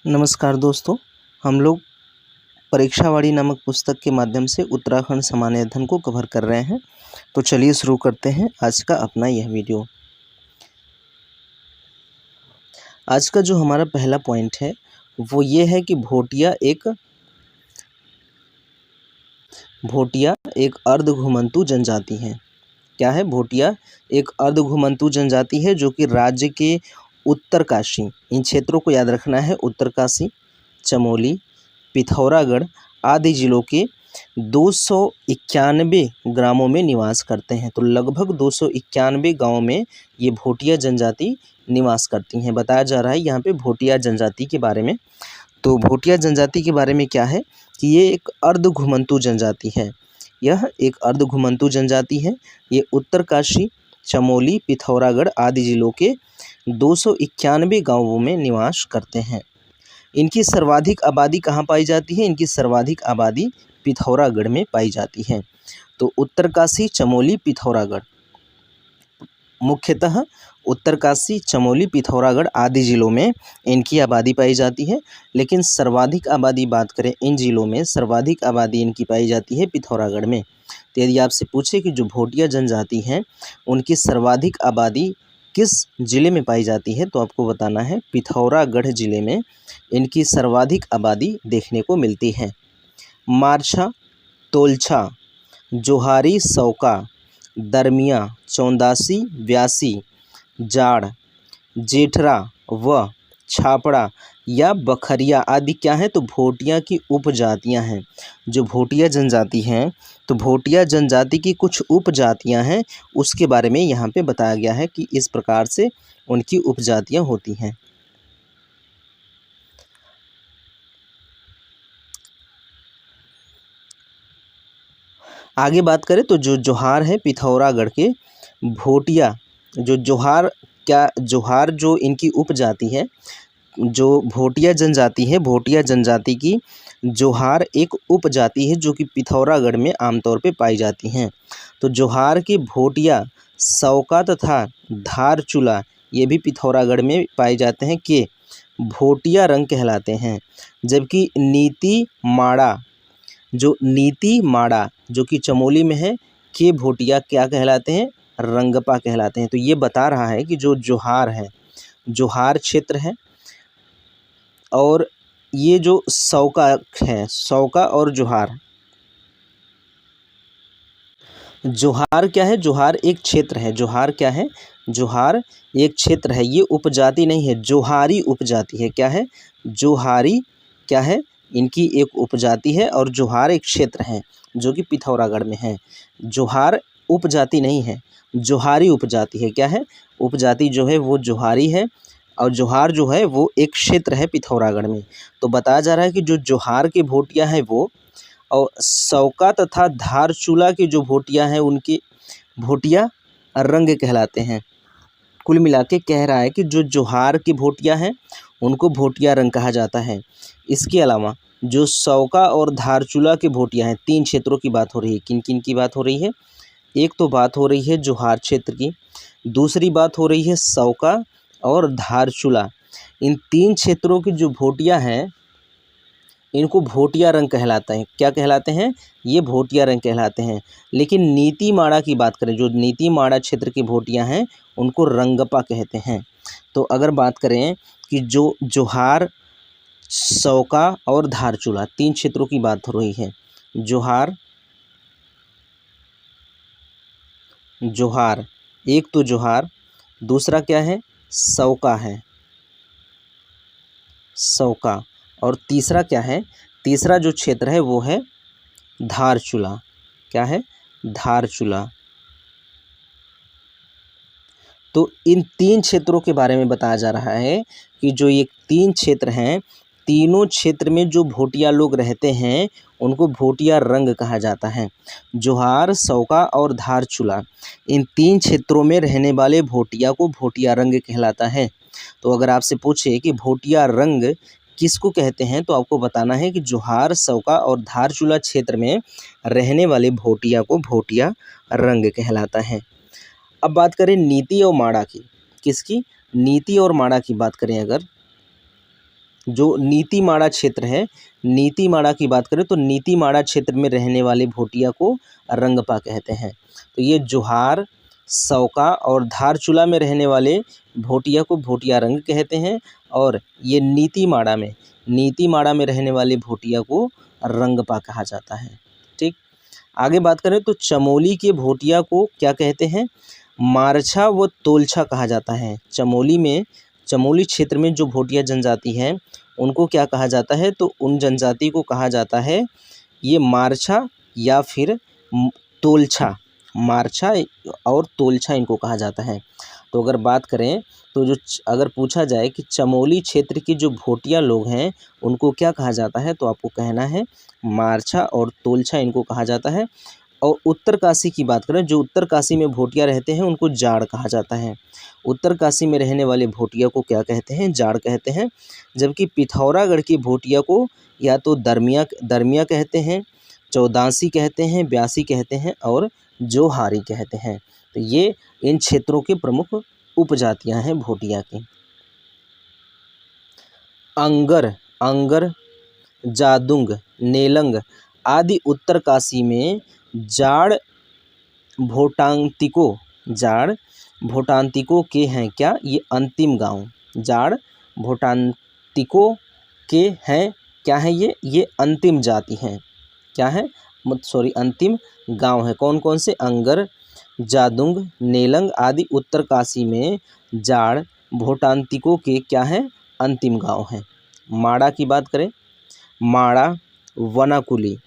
नमस्कार दोस्तों, हम लोग परीक्षावाड़ी नामक पुस्तक के माध्यम से उत्तराखंड सामान्य अध्ययन को कवर कर रहे हैं। तो चलिए शुरू करते हैं आज का अपना यह वीडियो। आज का जो हमारा पहला पॉइंट है वो ये है कि भोटिया एक अर्धघुमंतु जनजाति है। क्या है? भोटिया एक अर्धघुमंतु जनजाति है जो कि राज्य के उत्तरकाशी, इन क्षेत्रों को याद रखना है, उत्तरकाशी, चमोली, पिथौरागढ़ आदि जिलों के 291 ग्रामों में निवास करते हैं। तो लगभग 291 गांवों में ये भोटिया जनजाति निवास करती हैं। बताया जा रहा है यहाँ पे भोटिया जनजाति के बारे में। तो भोटिया जनजाति के बारे में क्या है कि ये एक अर्धघुमंतु जनजाति है। यह एक अर्धघुमंतु जनजाति है। ये उत्तरकाशी, चमोली, पिथौरागढ़ आदि जिलों के 291 गांवों में निवास करते हैं। इनकी सर्वाधिक आबादी कहाँ पाई जाती है? इनकी सर्वाधिक आबादी पिथौरागढ़ में पाई जाती है। तो उत्तरकाशी, चमोली, पिथौरागढ़, मुख्यतः उत्तरकाशी, चमोली, पिथौरागढ़ आदि जिलों में इनकी आबादी पाई जाती है। लेकिन सर्वाधिक आबादी बात करें इन जिलों में, सर्वाधिक आबादी इनकी पाई जाती है पिथौरागढ़ में। तो यदि आपसे पूछे कि जो भोटिया जनजाति हैं उनकी सर्वाधिक आबादी किस जिले में पाई जाती है, तो आपको बताना है पिथौरागढ़ जिले में इनकी सर्वाधिक आबादी देखने को मिलती है। मारछा, तोलछा, जोहारी, सौका, दरमिया, चौंदासी, व्यासी, जाड़, जेठरा व छापड़ा या बखरिया आदि क्या है? तो भोटिया की उपजातियां हैं। जो भोटिया जनजाति हैं, तो भोटिया जनजाति की कुछ उपजातियां हैं, उसके बारे में यहाँ पे बताया गया है कि इस प्रकार से उनकी उपजातियां होती हैं। आगे बात करें तो जो जोहार है पिथौरागढ़ के भोटिया, जो जोहार जो इनकी उपजाति है, जो भोटिया जनजाति है, भोटिया जनजाति की जोहार एक उपजाति है जो कि पिथौरागढ़ में आमतौर पे पाई जाती हैं। तो जोहार के भोटिया, सौका तथा धारचूला ये भी पिथौरागढ़ में पाए जाते हैं कि भोटिया रंग कहलाते हैं। जबकि नीति माड़ा जो कि चमोली में है, के भोटिया क्या कहलाते हैं? रंगपा कहलाते हैं। तो ये बता रहा है कि जो जोहार है, जोहार क्षेत्र है, और ये जो सौका है, सौका और जोहार, जोहार क्या है? जोहार एक क्षेत्र है। जोहार क्या है? जोहार एक क्षेत्र है, ये उपजाति नहीं है, जोहारी उपजाति है। क्या है? जोहारी क्या है? इनकी एक उपजाति है और जोहार एक क्षेत्र है जो कि पिथौरागढ़ में है। जोहार उपजाति नहीं है, जोहारी उपजाति है। क्या है? उपजाति जो है वो जोहारी है और जोहार जो है वो एक क्षेत्र है पिथौरागढ़ में। तो बताया जा रहा है कि जो जोहार के भोटिया है वो, और सौका तथा धारचूला के जो भोटिया हैं उनके भोटिया रंग कहलाते हैं। कुल मिला के कह रहा है कि जो जोहार के भोटिया हैं उनको भोटिया रंग कहा जाता है। इसके अलावा जो सौका और धारचूला के भोटिया हैं, 3 क्षेत्रों की बात हो रही है। किन किन की बात हो रही है? एक तो बात हो रही है जोहार क्षेत्र की, दूसरी बात हो रही है सौका और धारचूला। इन 3 क्षेत्रों की जो भोटिया हैं इनको भोटिया रंग कहलाता है। क्या कहलाते हैं? ये भोटिया रंग कहलाते हैं। लेकिन नीति माड़ा की बात करें, जो नीति माड़ा क्षेत्र की भोटिया हैं उनको रंगपा कहते हैं। तो अगर बात करें कि जो जोहार, सौका और धारचूला 3 क्षेत्रों की बात हो रही है, जोहार एक तो जोहार, दूसरा क्या है? सौका है, सौका, और तीसरा क्या है? तीसरा जो क्षेत्र है वो है धारचूला। क्या है? धारचूला। तो इन 3 क्षेत्रों के बारे में बताया जा रहा है कि जो ये 3 क्षेत्र हैं, तीनों क्षेत्र में जो भोटिया लोग रहते हैं उनको भोटिया रंग कहा जाता है। जोहार, सौका और धारचूला, इन 3 क्षेत्रों में रहने वाले भोटिया को भोटिया रंग कहलाता है। तो अगर आपसे पूछे कि भोटिया रंग किसको कहते हैं, तो आपको बताना है कि जोहार, सौका और धारचूला क्षेत्र में रहने वाले भोटिया को भोटिया रंग कहलाता है। अब बात करें नीति और माड़ा की। किसकी? नीति और माड़ा की बात करें अगर, जो नीतीमाड़ा क्षेत्र है, नीतीमाड़ा की बात करें तो नीतीमाड़ा क्षेत्र में रहने वाले भोटिया को रंगपा कहते हैं। तो ये जोहार, सौका और धारचूला में रहने वाले भोटिया को भोटिया रंग कहते हैं, और ये नीतीमाड़ा में रहने वाले भोटिया को रंगपा कहा जाता है। ठीक, आगे बात करें तो चमोली के भोटिया को क्या कहते हैं? मारछा व तोलछा कहा जाता है। चमोली क्षेत्र में जो भोटिया जनजाति है उनको क्या कहा जाता है? तो उन जनजाति को कहा जाता है ये मारछा या फिर तोलछा। मारछा और तोलछा इनको कहा जाता है। तो अगर बात करें तो अगर पूछा जाए कि चमोली क्षेत्र के जो भोटिया लोग हैं उनको क्या कहा जाता है, तो आपको कहना है मारछा और तोलछा इनको कहा जाता है। और उत्तरकाशी की बात करें, जो उत्तरकाशी में भोटिया रहते हैं उनको जाड़ कहा जाता है। उत्तरकाशी में रहने वाले भोटिया को क्या कहते हैं? जाड़ कहते हैं। जबकि पिथौरागढ़ के भोटिया को या तो दरमिया कहते हैं, चौदासी कहते हैं, ब्यासी कहते हैं और जोहारी कहते हैं। तो ये इन क्षेत्रों के प्रमुख उपजातियां हैं भोटिया की। अंगर, जादुंग, नेलंग आदि उत्तरकाशी में जाड़ भोटांतिकों के हैं क्या? ये अंतिम गांव। जाड़ भोटांतिकों के हैं क्या है? ये अंतिम जाति हैं। क्या है? अंतिम गांव है। कौन कौन से? अंगर, जादुंग, नेलंग आदि उत्तरकाशी में जाड़ भोटांतिकों के क्या है? अंतिम गांव हैं। माड़ा की बात करें, माड़ा, वनाकुली,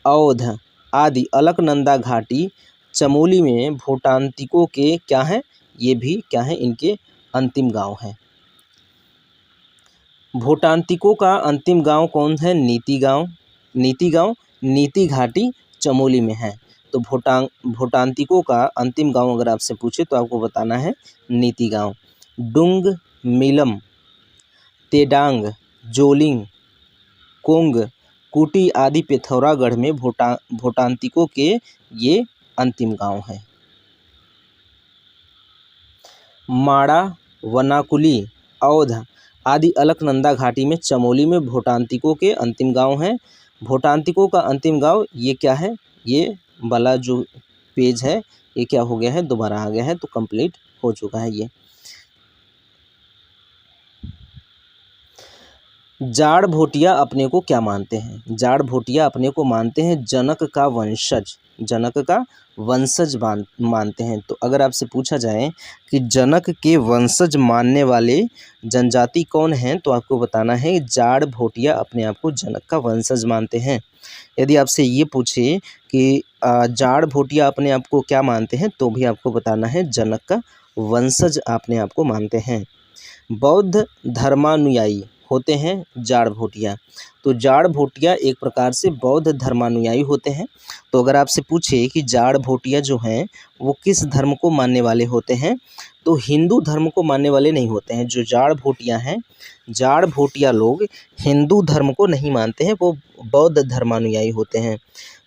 अवध आदि अलकनंदा घाटी चमोली में भोटांतिकों के क्या है? ये भी क्या है? इनके अंतिम गांव हैं। भोटांतिकों का अंतिम गांव कौन है? नीति घाटी चमोली में है। तो भोटांतिकों का अंतिम गांव अगर आपसे पूछे तो आपको बताना है नीति गांव। डुंग, मिलम, तेडांग, जोलिंग, कोंग, कुटी आदि पिथौरागढ़ में भोटांतिकों के ये अंतिम गांव हैं। माड़ा, वनाकुली, अवध आदि अलकनंदा घाटी में चमोली में भोटांतिकों के अंतिम गांव हैं। भोटांतिकों का अंतिम गांव ये क्या है? ये वाला जो पेज है ये क्या हो गया है? दोबारा आ गया है, तो कंप्लीट हो चुका है ये। जाड़ भोटिया अपने को क्या मानते हैं? जाड़ भोटिया अपने को मानते हैं जनक का वंशज मानते हैं। तो अगर आपसे पूछा जाए कि जनक के वंशज मानने वाले जनजाति कौन हैं, तो आपको बताना है जाड़ भोटिया अपने आप को जनक का वंशज मानते हैं। यदि आपसे ये पूछे कि जाड़ भोटिया अपने आप को क्या मानते हैं, तो भी आपको बताना है जनक का वंशज अपने आप को मानते हैं। बौद्ध धर्मानुयायी होते हैं जाड़ भोटिया। तो जाड़ भोटिया एक प्रकार से बौद्ध धर्मानुयायी होते हैं। तो अगर आपसे पूछे कि जाड़ भोटिया जो हैं वो किस धर्म को मानने वाले होते हैं, तो हिंदू धर्म को मानने वाले नहीं होते हैं। जो जाड़ भोटिया हैं, जाड़ भोटिया लोग हिंदू धर्म को नहीं मानते हैं, वो बौद्ध धर्मानुयायी होते हैं।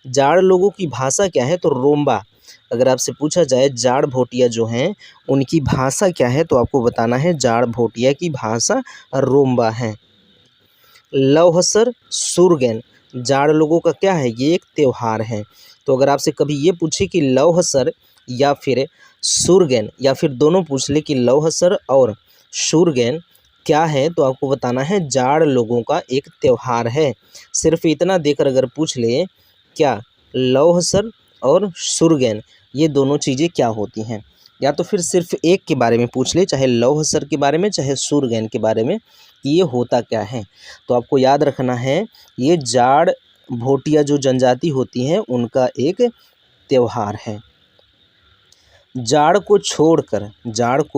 जाड़ लोगों की भाषा क्या है? तो रोम्बा। अगर आपसे पूछा जाए जाड़ भोटिया जो हैं उनकी भाषा क्या है, तो आपको बताना है जाड़ भोटिया की भाषा रोम्बा है। लौहसर सुरगैन जाड़ लोगों का क्या है? ये एक त्यौहार है। तो अगर आपसे कभी ये पूछे कि लौहसर या फिर सुरगैन, या फिर दोनों पूछ ले कि लौहसर और सुरगैन क्या है, तो आपको बताना है जाड़ लोगों का एक त्यौहार है। सिर्फ इतना देकर अगर पूछ ले क्या लौहसर और सुरगैन ये दोनों चीज़ें क्या होती हैं, या तो फिर सिर्फ एक के बारे में पूछ ले, चाहे लौहसर के बारे में चाहे सुरगैन के बारे में, कि ये होता क्या है। तो आपको याद रखना है ये जाड़ भोटिया जो जनजाति होती हैं उनका एक त्यौहार है। जाड़ को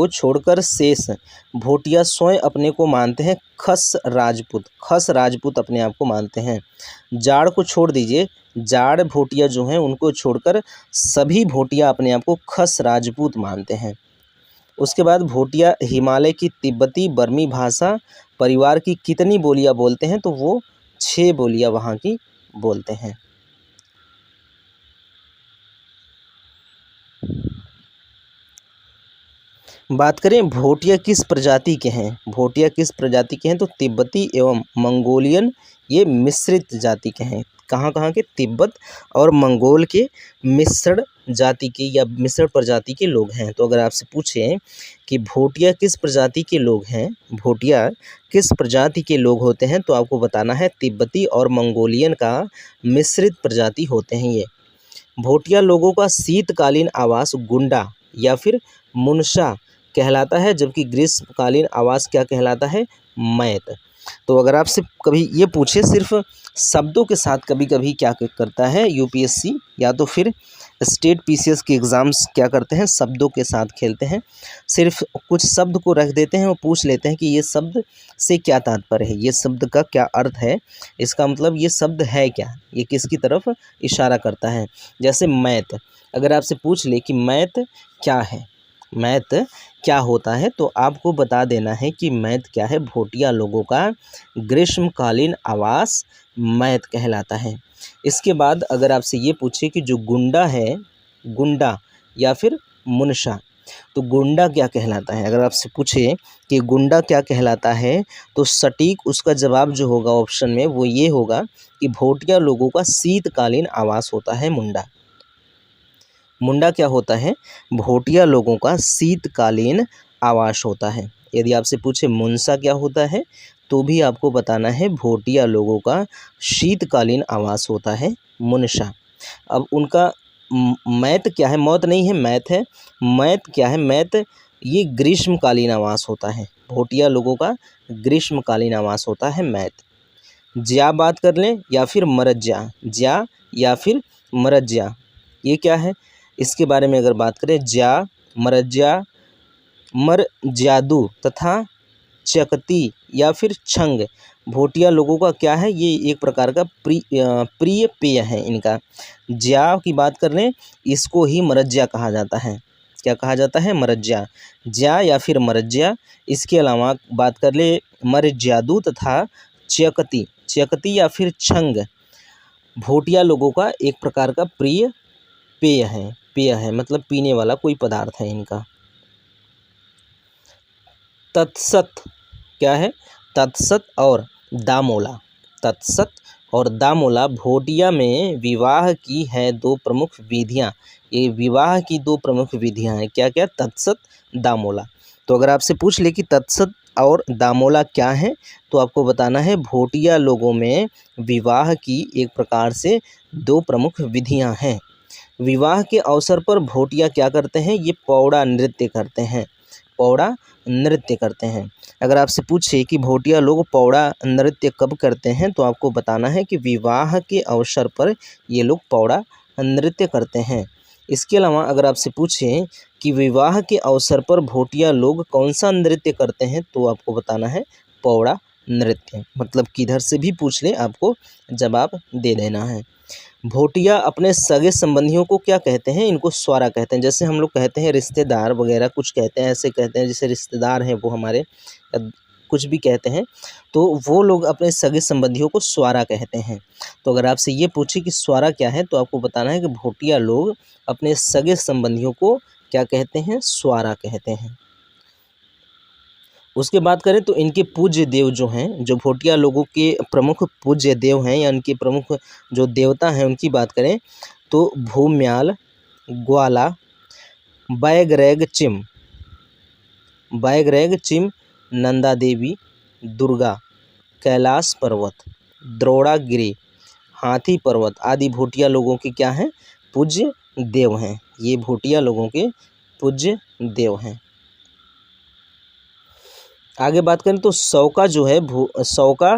छोड़कर शेष भोटिया स्वयं अपने को मानते हैं खस राजपूत अपने आप को मानते हैं। जाड़ को छोड़ दीजिए, जाड़ भोटिया जो हैं उनको छोड़कर सभी भोटिया अपने आप को खस राजपूत मानते हैं। उसके बाद भोटिया हिमालय की तिब्बती बर्मी भाषा परिवार की कितनी बोलियां बोलते हैं, तो वो 6 बोलियां वहाँ की बोलते हैं। बात करें भोटिया किस प्रजाति के हैं, भोटिया किस प्रजाति के हैं, तो तिब्बती एवं मंगोलियन ये मिश्रित जाति के हैं। कहाँ कहाँ के, तिब्बत और मंगोल के मिश्रण जाति के या मिश्रण प्रजाति के लोग हैं। तो अगर आपसे पूछें कि भोटिया किस प्रजाति के लोग हैं, भोटिया किस प्रजाति के लोग होते हैं, तो आपको बताना है तिब्बती और मंगोलियन का मिश्रित प्रजाति होते हैं ये। भोटिया लोगों का शीतकालीन आवास गुंडा या फिर मुनशा कहलाता है, जबकि ग्रीष्मकालीन आवास क्या कहलाता है, मैत। तो अगर आपसे कभी ये पूछे सिर्फ शब्दों के साथ, कभी कभी क्या करता है यूपीएससी या तो फिर स्टेट पीसीएस के एग्ज़ाम्स क्या करते हैं, शब्दों के साथ खेलते हैं। सिर्फ कुछ शब्द को रख देते हैं और पूछ लेते हैं कि ये शब्द से क्या तात्पर्य है, ये शब्द का क्या अर्थ है, इसका मतलब ये शब्द है क्या, ये किसकी तरफ इशारा करता है। जैसे मैत, अगर आपसे पूछ ले कि मैत क्या है, मैत क्या होता है, तो आपको बता देना है कि मैत क्या है, भोटिया लोगों का ग्रीष्मकालीन आवास मैत कहलाता है। इसके बाद अगर आपसे ये पूछे कि जो गुंडा है, गुंडा या फिर मुनशा, तो गुंडा क्या कहलाता है, अगर आपसे पूछे कि गुंडा क्या कहलाता है, तो सटीक उसका जवाब जो होगा ऑप्शन में वो ये होगा कि भोटिया लोगों का शीतकालीन आवास होता है मुंडा। मुंडा क्या होता है, भोटिया लोगों का शीतकालीन आवास होता है। यदि आपसे पूछे मुनसा क्या होता है, तो भी आपको बताना है भोटिया लोगों का शीतकालीन आवास होता है मुनशा। अब उनका मैत क्या है, मौत नहीं है, मैत है। मैत क्या है, मैत ये ग्रीष्मकालीन आवास होता है, भोटिया लोगों का ग्रीष्मकालीन आवास होता है मैत। ज्या बात कर लें या फिर मरज्या, ज्या या फिर मरज्या, ये क्या है, इसके बारे में अगर बात करें, ज्या, मरज्या, मरज्यादू तथा चकती या फिर छंग भोटिया लोगों का क्या है, ये एक प्रकार का प्रिय पेय है इनका। ज्या की बात कर लें, इसको ही मरज्या कहा जाता है। क्या कहा जाता है, मरज्या, ज्या या फिर मरज्या। इसके अलावा बात कर ले मरज्यादू तथा चकती, चकती या फिर छंग भोटिया लोगों का एक प्रकार का प्रिय पेय है, पेय है मतलब पीने वाला कोई पदार्थ है इनका। तत्सत क्या है, तत्सत और दामोला, तत्सत और दामोला भोटिया में विवाह की है दो प्रमुख विधियां। ये विवाह की दो प्रमुख विधियां हैं, क्या क्या, तत्सत, दामोला। तो अगर आपसे पूछ ले कि तत्सत और दामोला क्या है, तो आपको बताना है भोटिया लोगों में विवाह की एक प्रकार से दो प्रमुख विधियां हैं। विवाह के अवसर पर भोटिया क्या करते हैं, ये पौड़ा नृत्य करते हैं, पौड़ा नृत्य करते हैं। अगर आपसे पूछे कि भोटिया लोग पौड़ा नृत्य कब करते हैं, तो आपको बताना है कि विवाह के अवसर पर ये लोग पौड़ा नृत्य करते हैं। इसके अलावा अगर आपसे पूछें कि विवाह के अवसर पर भोटिया लोग कौन सा नृत्य करते हैं, तो आपको बताना है पौड़ा नृत्य, मतलब किधर से भी पूछ ले आपको जवाब दे देना है। भोटिया अपने सगे संबंधियों को क्या कहते हैं, इनको स्वारा कहते हैं। जैसे हम लोग कहते हैं रिश्तेदार वगैरह कुछ कहते हैं, ऐसे कहते हैं जैसे रिश्तेदार हैं वो हमारे, कुछ भी कहते हैं, तो वो लोग अपने सगे संबंधियों को स्वारा कहते हैं। तो अगर आपसे ये पूछे कि स्वारा क्या है, तो आपको बताना है कि भोटिया लोग अपने सगे संबंधियों को क्या कहते हैं, स्वारा कहते हैं। उसके बात करें तो इनके पूज्य देव जो हैं, जो भोटिया लोगों के प्रमुख पूज्य देव हैं या इनके प्रमुख जो देवता हैं उनकी बात करें तो भूम्याल, ग्वाला, बैगरैग चिम, बैगरैग चिम, नंदा देवी, दुर्गा, कैलाश पर्वत, द्रोणागिरी, हाथी पर्वत आदि भोटिया लोगों के क्या हैं, पूज्य देव हैं। ये भोटिया लोगों के पूज्य देव हैं। आगे बात करें तो सौका जो है, सौका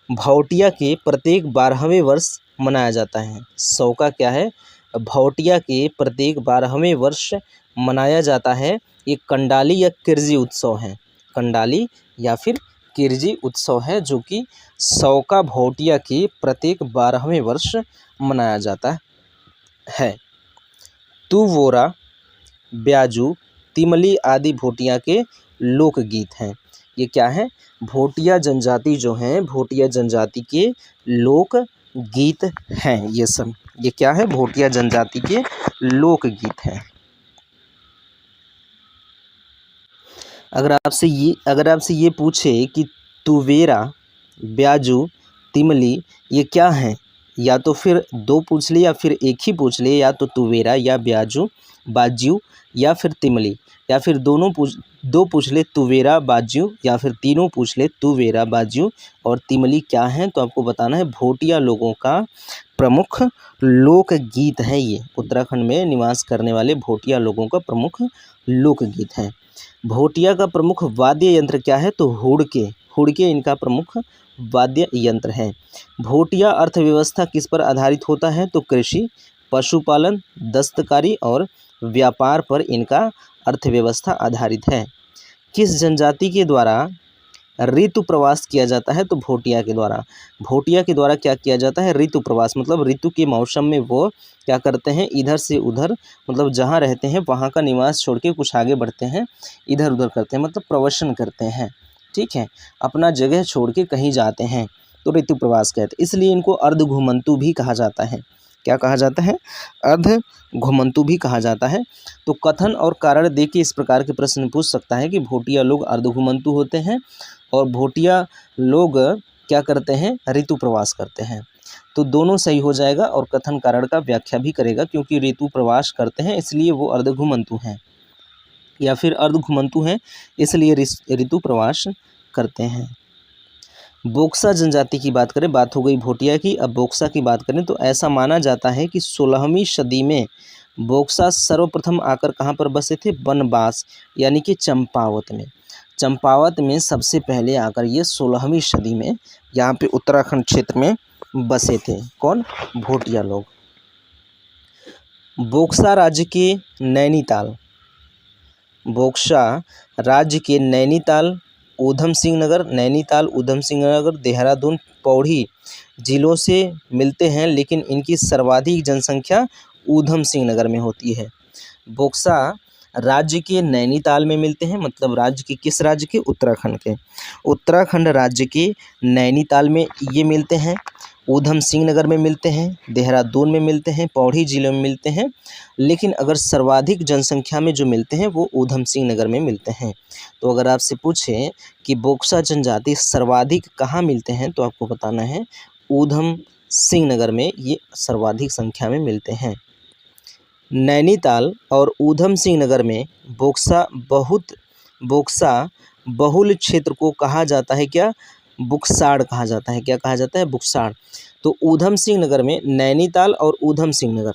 भौटिया के प्रत्येक 12वें वर्ष मनाया जाता है। सौका क्या है, भौटिया के प्रत्येक 12वें वर्ष मनाया जाता है। ये कंडाली या किरजी उत्सव है, कंडाली या फिर किरजी उत्सव है जो कि सौका भौटिया के प्रत्येक 12वें वर्ष मनाया जाता है। तुवोरा, ब्याजू, तिमली आदि भोटिया के लोकगीत हैं। ये क्या है, भोटिया जनजाति जो हैं, भोटिया जनजाति के लोक गीत हैं ये सब। ये क्या है, भोटिया जनजाति के लोक गीत हैं। अगर आपसे ये पूछे कि तुवेरा, ब्याजू, तिमली ये क्या हैं, या तो फिर दो पूछ ले या फिर एक ही पूछ ले, या तो तुवेरा या ब्याजू, बाज्यू या फिर तिमली, या फिर दो पूछ ले तुवेरा, बाज्यू, या फिर तीनों पूछ ले तुवेरा, बाज्यू और तिमली क्या हैं, तो आपको बताना है भोटिया लोगों का प्रमुख लोकगीत है। ये उत्तराखंड में निवास करने वाले भोटिया लोगों का प्रमुख लोकगीत है। भोटिया का प्रमुख वाद्य यंत्र क्या है, तो हुड़के इनका प्रमुख वाद्य यंत्र है। भोटिया अर्थव्यवस्था किस पर आधारित होता है, तो कृषि, पशुपालन, दस्तकारी और व्यापार पर इनका अर्थव्यवस्था आधारित है। किस जनजाति के द्वारा ऋतु प्रवास किया जाता है, तो भोटिया के द्वारा। भोटिया के द्वारा क्या किया जाता है, ऋतु प्रवास, मतलब ऋतु के मौसम में वो क्या करते हैं, इधर से उधर, मतलब जहाँ रहते हैं वहाँ का निवास छोड़ के कुछ आगे बढ़ते हैं, इधर उधर करते हैं, मतलब प्रवसन करते हैं, ठीक है, अपना जगह छोड़ के कहीं जाते हैं, तो ऋतु प्रवास कहते हैं। इसलिए इनको अर्ध घुमंतु भी कहा जाता है। क्या कहा जाता है, अर्ध घुमंतु भी कहा जाता है। तो कथन और कारण दे के इस प्रकार के प्रश्न पूछ सकता है कि भोटिया लोग अर्ध घुमंतु होते हैं और भोटिया लोग क्या करते हैं, ऋतु प्रवास करते हैं। तो दोनों सही हो जाएगा और कथन कारण का व्याख्या भी करेगा, क्योंकि ऋतु प्रवास करते हैं इसलिए वो अर्ध घुमंतु हैं, या फिर अर्ध घुमंतु हैं इसलिए ऋतु प्रवास करते हैं। बोक्सा जनजाति की बात करें, बात हो गई भोटिया की, अब बोक्सा की बात करें तो ऐसा माना जाता है कि 16वीं सदी में बोक्सा सर्वप्रथम आकर कहाँ पर बसे थे, बनबास यानी कि चंपावत में। चंपावत में सबसे पहले आकर ये 16वीं सदी में यहाँ पे उत्तराखंड क्षेत्र में बसे थे। कौन, भोटिया लोग। बोक्सा राज्य के नैनीताल, बोक्सा राज्य के नैनीताल, ऊधम सिंह नगर, नैनीताल, ऊधम सिंह नगर, देहरादून, पौड़ी जिलों से मिलते हैं, लेकिन इनकी सर्वाधिक जनसंख्या ऊधम सिंह नगर में होती है। बोक्सा राज्य के नैनीताल में मिलते हैं, मतलब राज्य के किस राज्य के, उत्तराखंड के। उत्तराखंड राज्य के नैनीताल में ये मिलते हैं, ऊधम सिंह नगर में मिलते हैं, देहरादून में मिलते हैं, पौड़ी जिले में मिलते हैं, लेकिन अगर सर्वाधिक जनसंख्या में जो मिलते हैं वो ऊधम सिंह नगर में मिलते हैं। तो अगर आपसे पूछें कि बोक्सा जनजाति सर्वाधिक कहाँ मिलते हैं, तो आपको बताना है ऊधम सिंह नगर में ये सर्वाधिक संख्या में मिलते हैं। नैनीताल और ऊधम सिंह नगर में बोक्सा बहुल क्षेत्र को कहा जाता है क्या, बुक्साड़ कहा जाता है। क्या कहा जाता है, बुक्साड़। तो ऊधम सिंह नगर में, नैनीताल और ऊधम सिंह नगर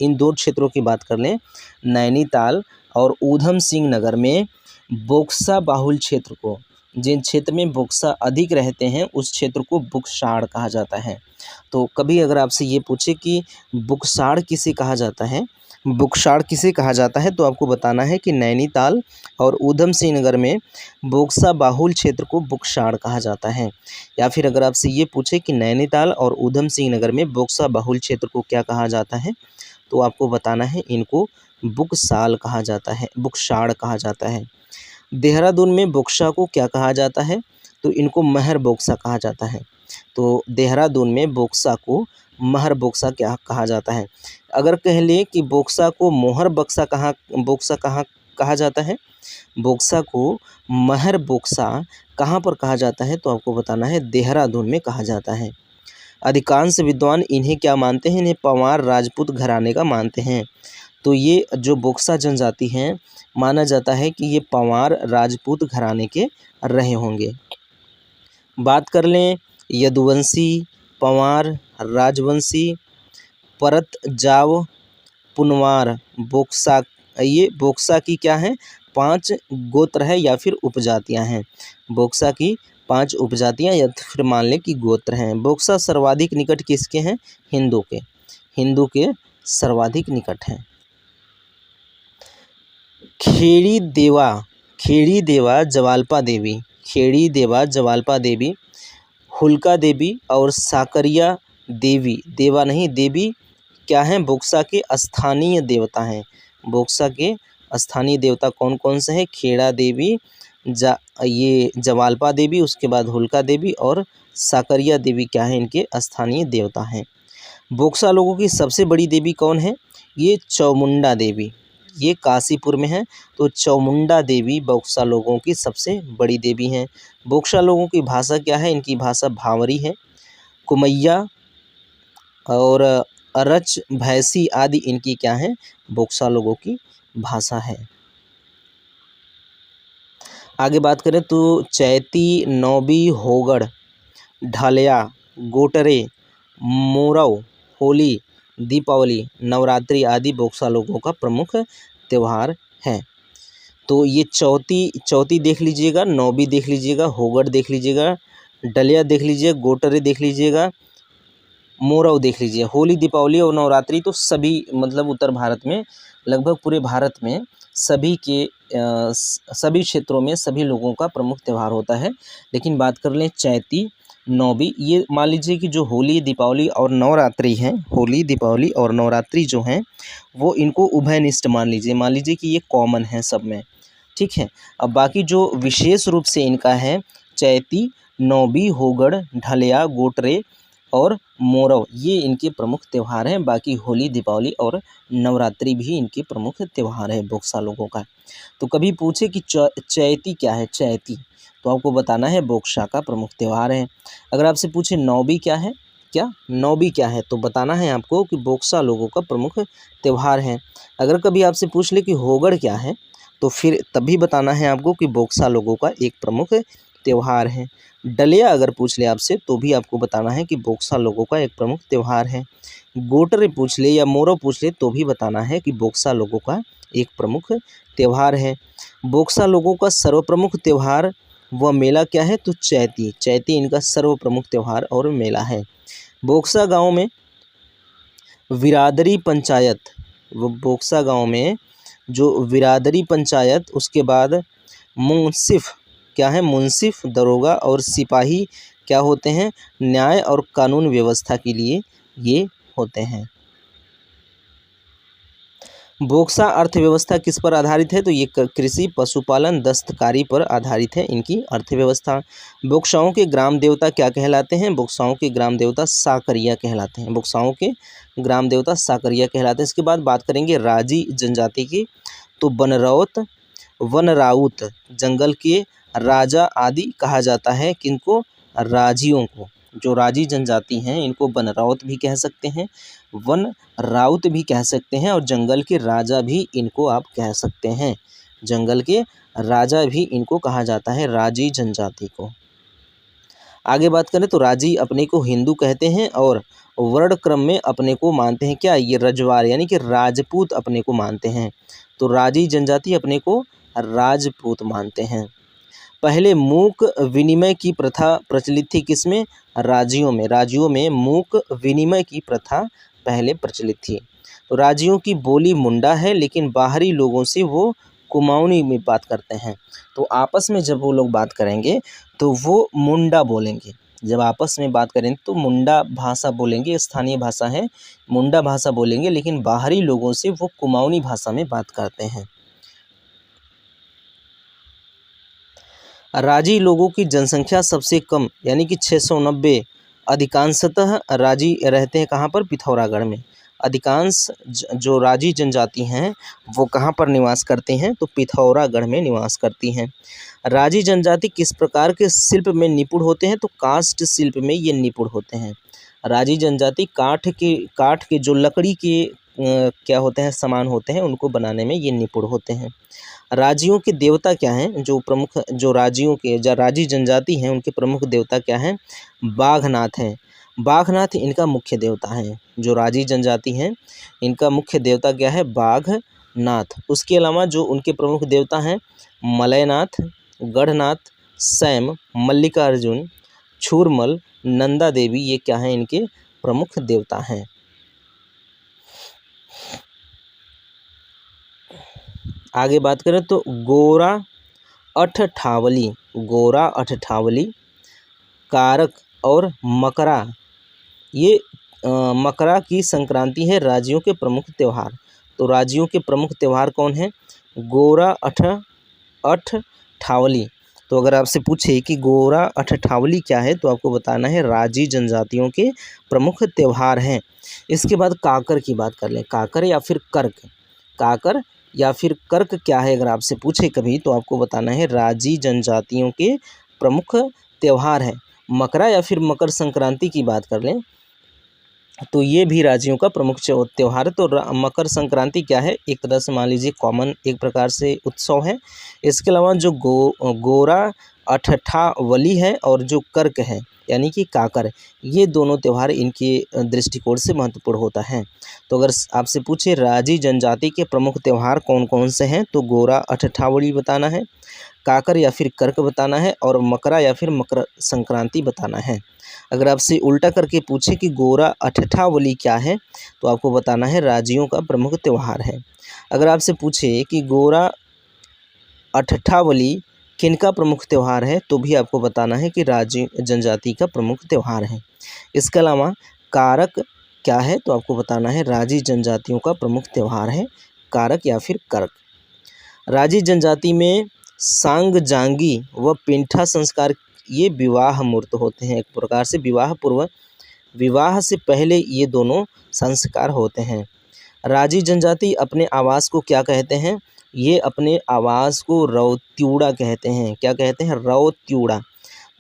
इन दो क्षेत्रों की बात कर लें, नैनीताल और ऊधम सिंह नगर में बोक्सा बाहुल क्षेत्र को, जिन क्षेत्र में बोक्सा अधिक रहते हैं उस क्षेत्र को बुक्साड़ कहा जाता है। तो कभी अगर आपसे ये पूछे कि बुक्साड़ किसे कहा जाता है, बुक्साड़ किसे कहा जाता है, तो आपको बताना है कि नैनीताल और ऊधम सिंह नगर में बोक्सा बाहुल क्षेत्र को बुक्साड़ कहा जाता है। या फिर अगर आपसे ये पूछे कि नैनीताल और ऊधम सिंह नगर में बोक्सा बाहुल क्षेत्र को क्या कहा जाता है, तो आपको बताना है इनको बुक्साल कहा जाता है, बुक्साड़ कहा जाता है। देहरादून में बोक्सा को क्या कहा जाता है, तो इनको महर बोक्सा कहा जाता है। तो देहरादून में बोक्सा को महर बोक्सा क्या कहा जाता है। अगर कह लें कि बोक्सा को मोहर बोक्सा कहा जाता है, बोक्सा को महर बोक्सा कहाँ पर कहा जाता है, तो आपको बताना है देहरादून में कहा जाता है। अधिकांश विद्वान इन्हें क्या मानते हैं, इन्हें पंवार राजपूत घराने का मानते हैं। तो ये जो बोक्सा जनजाति हैं माना जाता है कि ये पंवार राजपूत घराने के रहे होंगे। बात कर लें यदुवंशी, पंवार, राजवंशी, परत जाव, पुनवार, बोक्सा, ये बोक्सा की क्या है, 5 गोत्र है या फिर उपजातियां हैं। बोक्सा की 5 उपजातियां या फिर मान लें कि गोत्र हैं। बोक्सा सर्वाधिक निकट किसके हैं, हिंदू के सर्वाधिक निकट हैं। खेड़ी देवा जवाल्पा देवी, हुल्का देवी और साकरिया देवी, देवी क्या हैं, बोक्सा के स्थानीय देवता हैं। बोक्सा के स्थानीय देवता कौन कौन से हैं, खेड़ा देवी, ये जवाल्पा देवी, उसके बाद हुल्का देवी और साकरिया देवी क्या है, इनके स्थानीय देवता हैं। बोक्सा लोगों की सबसे बड़ी देवी कौन है, ये चौमुंडा देवी। ये काशीपुर में है। तो चामुंडा देवी बोक्सा लोगों की सबसे बड़ी देवी हैं। बोक्सा लोगों की भाषा क्या है? इनकी भाषा भावरी है। कुमैया और अरच, भैंसी आदि इनकी क्या है? बोक्सा लोगों की भाषा है। आगे बात करें तो चैती, नौबी, होगड़, ढालिया, गोटरे, मोरव, होली, दीपावली, नवरात्रि आदि बोक्सा लोगों का प्रमुख त्यौहार है। तो ये चौथी देख लीजिएगा, नौबी देख लीजिएगा, होगड़ देख लीजिएगा, डलिया देख लीजिएगा, गोटरे देख लीजिएगा, मोरव देख लीजिए। होली, दीपावली और नवरात्रि तो सभी मतलब उत्तर भारत में, लगभग पूरे भारत में सभी क्षेत्रों में सभी लोगों का प्रमुख त्यौहार होता है। लेकिन बात कर लें चैती, नौबी, ये मान लीजिए कि जो होली, दीपावली और नवरात्रि हैं, होली, दीपावली और नवरात्रि जो हैं वो इनको उभयनिष्ठ मान लीजिए कि ये कॉमन है सब में, ठीक है। अब बाकी जो विशेष रूप से इनका है चैती, नौबी, होगड़, ढलिया, गोटरे और मोरव, ये इनके प्रमुख त्यौहार हैं। बाकी होली, दीपावली और नवरात्रि भी इनके प्रमुख त्यौहार है बोक्सा लोगों का। तो कभी पूछे कि चैती क्या है? चैती तो आपको बताना है बोक्सा का प्रमुख त्यौहार है। अगर आपसे पूछे नौबी क्या है, नौबी क्या है, तो बताना है आपको कि बोक्सा लोगों का प्रमुख त्यौहार है। अगर कभी आपसे पूछ ले कि होगड़ क्या है, तो फिर तभी बताना है आपको कि बोक्सा लोगों का एक प्रमुख त्यौहार है। डलिया अगर पूछ ले आपसे तो भी आपको बताना है कि बोक्सा लोगों का एक प्रमुख त्यौहार है। गोटरे पूछ ले या मोरव पूछ ले तो भी बताना है कि बोक्सा लोगों का एक प्रमुख त्यौहार है। बोक्सा लोगों का सर्वप्रमुख त्यौहार व मेला क्या है? तो चैती इनका सर्वप्रमुख त्यौहार और मेला है। बोक्सा गांव में विरादरी पंचायत, वो बोक्सा गांव में जो विरादरी पंचायत, उसके बाद मुंसिफ क्या है? मुंसिफ, दरोगा और सिपाही क्या होते हैं? न्याय और कानून व्यवस्था के लिए ये होते हैं। बोक्सा अर्थव्यवस्था किस पर आधारित है? तो ये कृषि, पशुपालन, दस्तकारी पर आधारित है इनकी अर्थव्यवस्था। बोक्साओं के ग्राम देवता क्या कहलाते हैं? बोक्साओं के ग्राम देवता साकरिया कहलाते हैं। बोक्साओं के ग्राम देवता साकरिया कहलाते हैं। इसके बाद बात करेंगे राजी जनजाति की। तो वनराउत जंगल के राजा आदि कहा जाता है किनको? राजियों को। जो राजी जनजाति हैं इनको वनराउत भी कह सकते हैं, वन राउत भी कह सकते हैं और जंगल के राजा भी इनको आप कह सकते हैं। जंगल के राजा भी इनको कहा जाता है, राजी जनजाति को। आगे बात करें तो राजी अपने को हिंदू कहते हैं और वर्ण क्रम में अपने को मानते हैं क्या? ये रजवार यानी कि राजपूत अपने को मानते हैं। तो राजी जनजाति अपने को राजपूत मानते हैं। पहले मूक विनिमय की प्रथा प्रचलित थी किसमें? राजियों में। राजियों में मूक विनिमय की प्रथा पहले प्रचलित थी। तो राजियों की बोली मुंडा है, लेकिन बाहरी लोगों से वो कुमाऊनी में बात करते हैं। तो आपस में जब वो लोग बात करेंगे तो वो मुंडा बोलेंगे। जब आपस में बात करें तो मुंडा भाषा बोलेंगे, स्थानीय भाषा है, मुंडा भाषा बोलेंगे, लेकिन बाहरी लोगों से वो कुमाऊनी भाषा में बात करते हैं। राजी लोगों की जनसंख्या सबसे कम यानी कि 690, अधिकांशतः राजी रहते हैं कहाँ पर? पिथौरागढ़ में। अधिकांश जो राजी जनजाति हैं वो कहाँ पर निवास करते हैं? तो पिथौरागढ़ में निवास करती हैं। राजी जनजाति किस प्रकार के शिल्प में निपुण होते हैं? तो काष्ठ शिल्प में ये निपुण होते हैं। राजी जनजाति काठ के जो लकड़ी के क्या होते हैं, सामान होते हैं, उनको बनाने में ये निपुण होते हैं। राजियों के देवता क्या हैं? जो राजी जनजाति हैं उनके प्रमुख देवता क्या हैं? बाघनाथ हैं। बाघनाथ इनका मुख्य देवता है। जो राजी जनजाति हैं इनका मुख्य देवता क्या है? बाघनाथ। उसके अलावा जो उनके प्रमुख देवता हैं मलयनाथ, गढ़नाथ, सैम, मल्लिकार्जुन, छूरमल, नंदा देवी, ये क्या हैं? इनके प्रमुख देवता हैं। आगे बात करें तो गोरा अठठावली, कारक और मकरा, ये मकरा की संक्रांति है राजियों के प्रमुख त्यौहार। तो राजियों के प्रमुख त्यौहार कौन है? गोरा अठठावली। तो अगर आपसे पूछे कि गोरा अठठावली क्या है तो आपको बताना है राजी जनजातियों के प्रमुख त्यौहार हैं। इसके बाद काकर की बात कर लें। काकर या फिर कर्क। काकर या फिर कर्क क्या है, अगर आपसे पूछे कभी तो आपको बताना है राजी जनजातियों के प्रमुख त्यौहार है। मकरा या फिर मकर संक्रांति की बात कर लें तो ये भी राज्यों का प्रमुख त्यौहार है। तो मकर संक्रांति क्या है, एक तरह से मान लीजिए कॉमन एक प्रकार से उत्सव है। इसके अलावा जो गोरा अठठावली है और जो कर्क है यानी कि काकर, ये दोनों त्यौहार इनके दृष्टिकोण से महत्वपूर्ण होता है। तो अगर आपसे पूछे राजी जनजाति के प्रमुख त्यौहार कौन कौन से हैं तो गोरा अठठावली बताना है, काकर या फिर कर्क बताना है और मकरा या फिर मकर संक्रांति बताना है। अगर आपसे उल्टा करके पूछे कि गोरा अठठावली क्या है तो आपको बताना है राज्यों का प्रमुख त्यौहार है। अगर आपसे पूछे कि गोरा अठठावली किनका प्रमुख त्यौहार है तो भी आपको बताना है कि राज्य जनजाति का प्रमुख त्यौहार है। इसके अलावा कारक क्या है तो आपको बताना है राजी जनजातियों का प्रमुख त्यौहार है कारक या फिर कर्क। राजी जनजाति में सांग जांगी व पिंठा संस्कार ये विवाह मूर्त होते हैं, एक प्रकार से विवाह पूर्व, विवाह से पहले ये दोनों संस्कार होते हैं। राजी जनजाति अपने आवास को क्या कहते हैं, ये अपने आवास को रौत्यूड़ा कहते हैं। क्या कहते हैं, रौत्यूड़ा।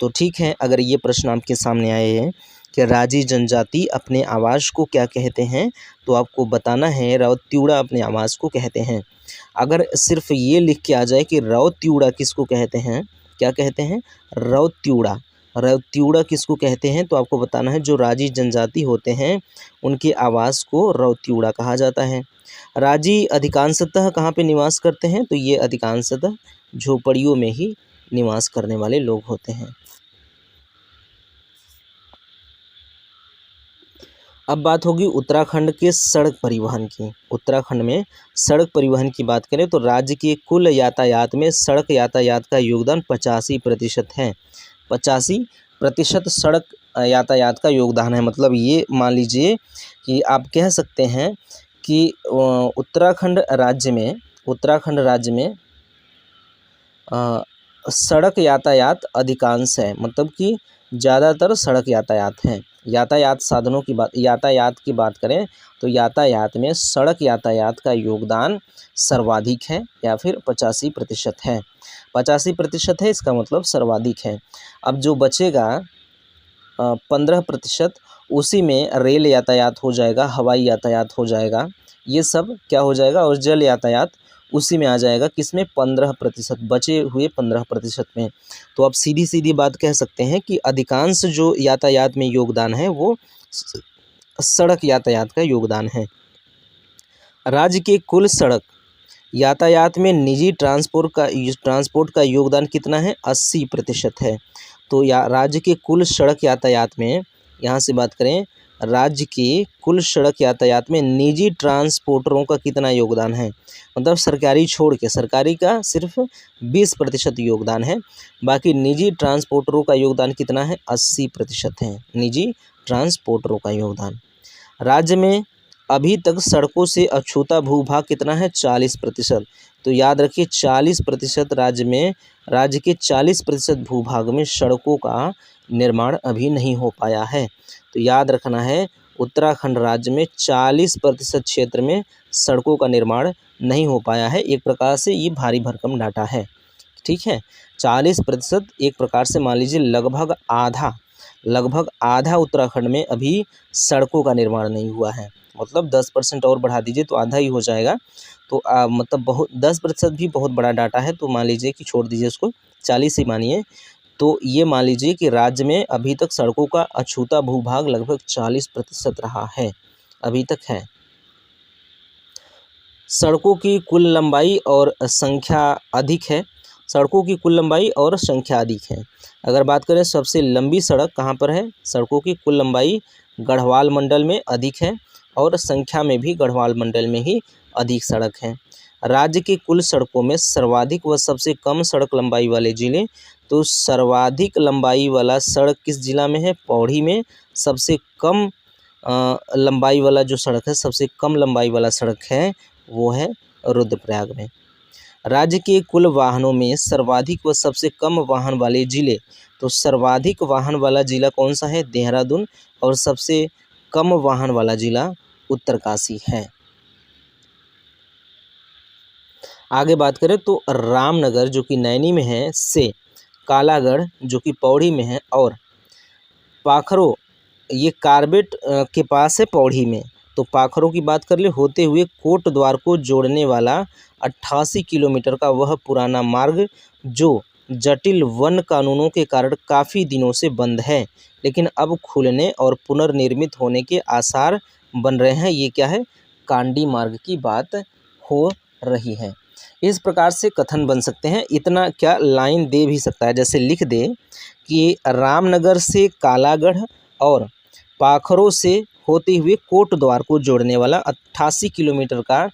तो ठीक है, अगर ये प्रश्न आपके सामने आए हैं कि राजी जनजाति अपने आवास को क्या कहते हैं तो आपको बताना है रौत्यूड़ा अपने आवास को कहते हैं। अगर सिर्फ ये लिख के आ जाए कि रौत्यूड़ा किसको कहते हैं, क्या कहते हैं, रौत्यूड़ा, रौत्यूड़ा किसको कहते हैं तो आपको बताना है जो राजी जनजाति होते हैं उनके आवास को रौत्यूड़ा कहा जाता है। राजी अधिकांशतः कहाँ पे निवास करते हैं तो ये अधिकांशतः झोपड़ियों में ही निवास करने वाले लोग होते हैं। अब बात होगी उत्तराखंड के सड़क परिवहन की। उत्तराखंड में सड़क परिवहन की बात करें तो राज्य के कुल यातायात में सड़क यातायात का योगदान 85% है। 85% सड़क यातायात का योगदान है। मतलब ये मान लीजिए कि आप कह सकते हैं कि उत्तराखंड राज्य में सड़क यातायात अधिकांश है, मतलब कि ज़्यादातर सड़क यातायात हैं। यातायात साधनों की यातायात की बात करें तो यातायात में सड़क यातायात का योगदान सर्वाधिक है या फिर 85% है। 85% है, इसका मतलब सर्वाधिक है। अब जो बचेगा 15% उसी में रेल यातायात हो जाएगा, हवाई यातायात हो जाएगा, ये सब क्या हो जाएगा, और जल यातायात उसी में आ जाएगा। किसमें, 15%, बचे हुए 15% में। तो आप सीधी सीधी बात कह सकते हैं कि अधिकांश जो यातायात में योगदान है वो सड़क यातायात का योगदान है। राज्य के कुल सड़क यातायात में निजी ट्रांसपोर्ट का योगदान कितना है, 80% है। तो राज्य के कुल सड़क यातायात में, यहाँ से बात करें, राज्य के कुल सड़क यातायात में निजी ट्रांसपोर्टरों का कितना योगदान है, मतलब सरकारी छोड़ के, सरकारी का सिर्फ 20% योगदान है, बाकी निजी ट्रांसपोर्टरों का योगदान कितना है, 80% है निजी ट्रांसपोर्टरों का योगदान। राज्य में अभी तक सड़कों से अछूता भूभाग कितना है, 40%। तो याद रखिए 40% राज्य के 40% भूभाग में सड़कों का निर्माण अभी नहीं हो पाया है। तो याद रखना है उत्तराखंड राज्य में 40% क्षेत्र में सड़कों का निर्माण नहीं हो पाया है। एक प्रकार से ये भारी भरकम डाटा है, ठीक है। 40% एक प्रकार से मान लीजिए लगभग आधा उत्तराखंड में अभी सड़कों का निर्माण नहीं हुआ है। मतलब 10% और बढ़ा दीजिए तो आधा ही हो जाएगा। तो मतलब 10% भी बहुत बड़ा डाटा है, तो मान लीजिए कि छोड़ दीजिए उसको, 40 ही मानिए। तो ये मान लीजिए कि राज्य में अभी तक सड़कों का अछूता भूभाग लगभग 40% रहा है, अभी तक है। सड़कों की कुल लंबाई और संख्या अधिक है, सड़कों की कुल लंबाई और संख्या अधिक है। अगर बात करें सबसे लंबी सड़क कहाँ पर है, सड़कों की कुल लंबाई गढ़वाल मंडल में अधिक है और संख्या में भी गढ़वाल मंडल में ही अधिक सड़क है। राज्य की कुल सड़कों में सर्वाधिक व सबसे कम सड़क लंबाई वाले जिले, तो सर्वाधिक लंबाई वाला सड़क किस जिला में है, पौड़ी में। सबसे कम लंबाई वाला जो सड़क है, सबसे कम लंबाई वाला सड़क है वो है रुद्रप्रयाग में। राज्य के कुल वाहनों में सर्वाधिक व सबसे कम वाहन वाले जिले, तो सर्वाधिक वाहन वाला जिला कौन सा है, देहरादून, और सबसे कम वाहन वाला जिला उत्तरकाशी है। आगे बात करें तो रामनगर जो कि नैनी में है से कालागढ़ जो कि पौड़ी में है और पाखरो ये कार्बेट के पास है पौड़ी में। तो पाखरों की बात कर ले होते हुए कोट द्वार को जोड़ने वाला 88 किलोमीटर का वह पुराना मार्ग जो जटिल वन कानूनों के कारण काफ़ी दिनों से बंद है लेकिन अब खुलने और पुनर्निर्मित होने के आसार बन रहे हैं। ये क्या है? कांडी मार्ग की बात हो रही है। इस प्रकार से कथन बन सकते हैं। इतना क्या लाइन दे भी सकता है, जैसे लिख दे कि रामनगर से कालागढ़ और पाखरों से होते हुए कोट द्वार को जोड़ने वाला 88 किलोमीटर का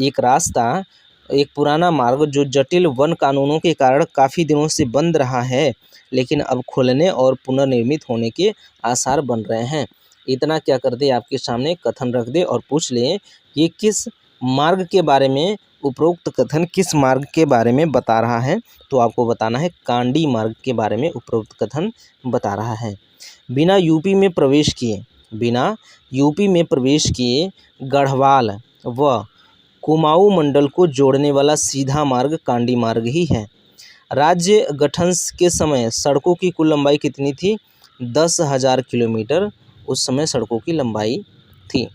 एक रास्ता, एक पुराना मार्ग जो जटिल वन कानूनों के कारण काफ़ी दिनों से बंद रहा है लेकिन अब खुलने और पुनर्निर्मित होने के आसार बन रहे हैं। इतना क्या कर दे, आपके सामने कथन रख दे और पूछ ले ये किस मार्ग के बारे में, उपरोक्त कथन किस मार्ग के बारे में बता रहा है। तो आपको बताना है कांडी मार्ग के बारे में उपरोक्त कथन बता रहा है। बिना यूपी में प्रवेश किए गढ़वाल व कुमाऊं मंडल को जोड़ने वाला सीधा मार्ग कांडी मार्ग ही है। राज्य गठन के समय सड़कों की कुल लंबाई कितनी थी? 10,000 किलोमीटर उस समय सड़कों की लंबाई थी।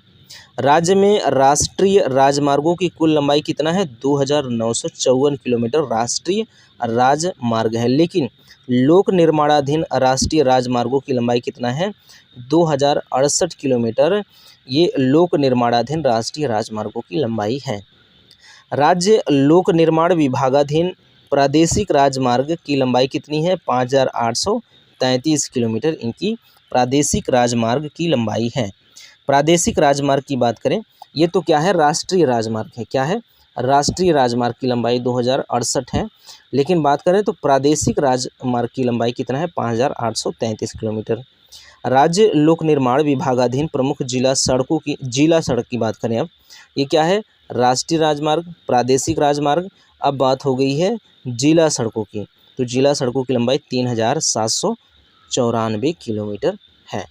राज्य में राष्ट्रीय राजमार्गों की कुल लंबाई कितना है? 2,954 किलोमीटर राष्ट्रीय राजमार्ग है। लेकिन लोक निर्माणाधीन राष्ट्रीय राजमार्गों की लंबाई कितना है? 2,068 किलोमीटर ये लोक निर्माणाधीन राष्ट्रीय राजमार्गों की लंबाई है। राज्य लोक निर्माण विभागाधीन प्रादेशिक राजमार्ग की लंबाई कितनी है? 5,833 किलोमीटर इनकी प्रादेशिक राजमार्ग की लंबाई है। प्रादेशिक राजमार्ग की बात करें, ये तो क्या है? राष्ट्रीय राजमार्ग है। क्या है? राष्ट्रीय राजमार्ग की लंबाई 2,068 है। लेकिन बात करें तो प्रादेशिक राजमार्ग की लंबाई कितना है? 5,833 किलोमीटर। राज्य लोक निर्माण विभागाधीन प्रमुख जिला सड़क की बात करें अब, ये क्या है? राष्ट्रीय राजमार्ग, प्रादेशिक राजमार्ग। अब बात हो गई है जिला सड़कों की, तो जिला सड़कों की लंबाई 3,794 किलोमीटर है।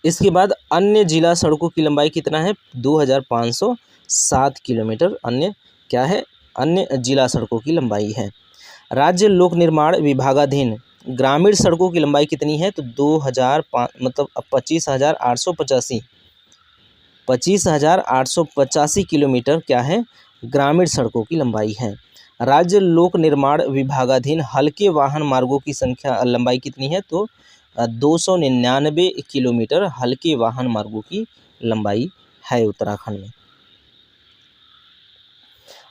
इसके बाद अन्य जिला सड़कों की लंबाई कितना है? 2,507 किलोमीटर अन्य क्या है? अन्य जिला सड़कों की लंबाई है। राज्य लोक निर्माण विभागाधीन ग्रामीण सड़कों की लंबाई कितनी है? तो 25,885 किलोमीटर क्या है? ग्रामीण सड़कों की लंबाई है। राज्य लोक निर्माण विभागाधीन हल्के वाहन मार्गों की संख्या लंबाई कितनी है? तो 299 किलोमीटर हल्के वाहन मार्गों की लंबाई है उत्तराखंड में।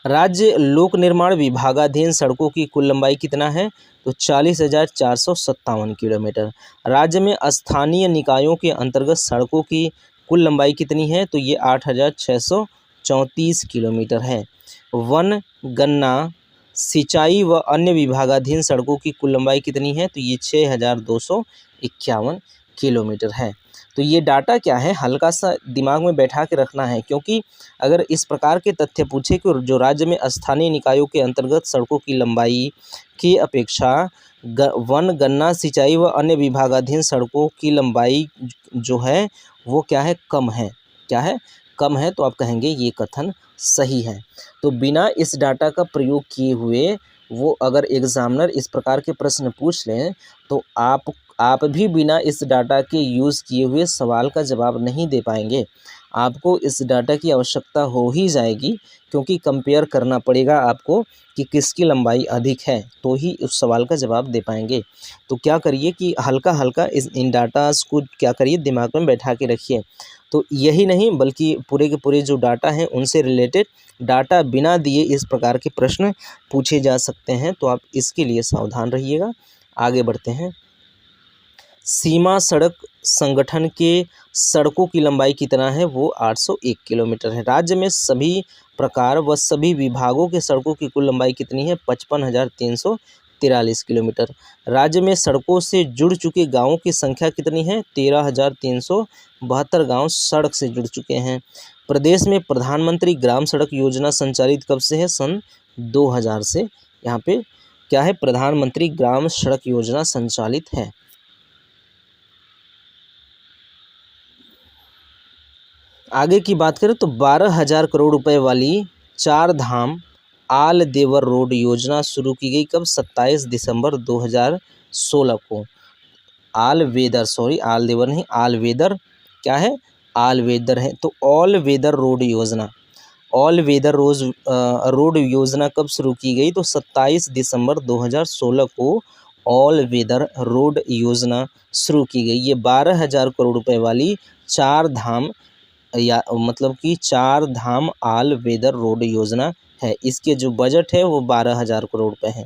राज्य लोक निर्माण विभागाधीन सड़कों की कुल लंबाई कितना है? तो 40,457 किलोमीटर। राज्य में स्थानीय निकायों के अंतर्गत सड़कों की कुल लंबाई कितनी है? तो ये 8,634 किलोमीटर है। वन, गन्ना, सिंचाई व अन्य विभागाधीन सड़कों की कुल लंबाई कितनी है? तो ये 6,251 किलोमीटर है। तो ये डाटा क्या है? हल्का सा दिमाग में बैठा के रखना है, क्योंकि अगर इस प्रकार के तथ्य पूछे कि जो राज्य में स्थानीय निकायों के अंतर्गत सड़कों की लंबाई की अपेक्षा वन, गन्ना, सिंचाई व अन्य विभागाधीन सड़कों की लंबाई जो है वो क्या है? कम है। क्या है? कम है। तो आप कहेंगे ये कथन सही है। तो बिना इस डाटा का प्रयोग किए हुए वो अगर एग्जामिनर इस प्रकार के प्रश्न पूछ लें तो आप भी बिना इस डाटा के यूज़ किए हुए सवाल का जवाब नहीं दे पाएंगे। आपको इस डाटा की आवश्यकता हो ही जाएगी, क्योंकि कंपेयर करना पड़ेगा आपको कि किसकी लंबाई अधिक है, तो ही उस सवाल का जवाब दे पाएंगे। तो क्या करिए कि हल्का हल्का इन डाटास को क्या करिए, दिमाग में बैठा के रखिए। तो यही नहीं बल्कि पूरे के पूरे जो डाटा हैं उनसे रिलेटेड डाटा बिना दिए इस प्रकार के प्रश्न पूछे जा सकते हैं। तो आप इसके लिए सावधान रहिएगा। आगे बढ़ते हैं। सीमा सड़क संगठन के सड़कों की लंबाई कितना है? वो 801 किलोमीटर है। राज्य में सभी प्रकार व सभी विभागों के सड़कों की कुल लंबाई कितनी है? 55,343 किलोमीटर। राज्य में सड़कों से जुड़ चुके गांवों की संख्या कितनी है? 13,372 गांव सड़क से जुड़ चुके हैं। प्रदेश में प्रधानमंत्री ग्राम सड़क योजना संचालित कब से है? सन 2000 से यहाँ पे क्या है? प्रधानमंत्री ग्राम सड़क योजना संचालित है। आगे की बात करें तो 12,000 करोड़ रुपए वाली चार धाम आल देवर रोड योजना शुरू की गई कब? 27 दिसंबर 2016 को। आल देवर नहीं, आल वेदर क्या है? आल वेदर है। तो ऑल वेदर रोड योजना, ऑल वेदर रोड योजना कब शुरू की गई? तो 27 दिसंबर 2016 को ऑल वेदर रोड योजना शुरू की गई। ये 12,000 करोड़ रुपए वाली चार धाम या मतलब कि चार धाम आल वेदर रोड योजना है। इसके जो बजट है वो 12,000 करोड़ रुपए है।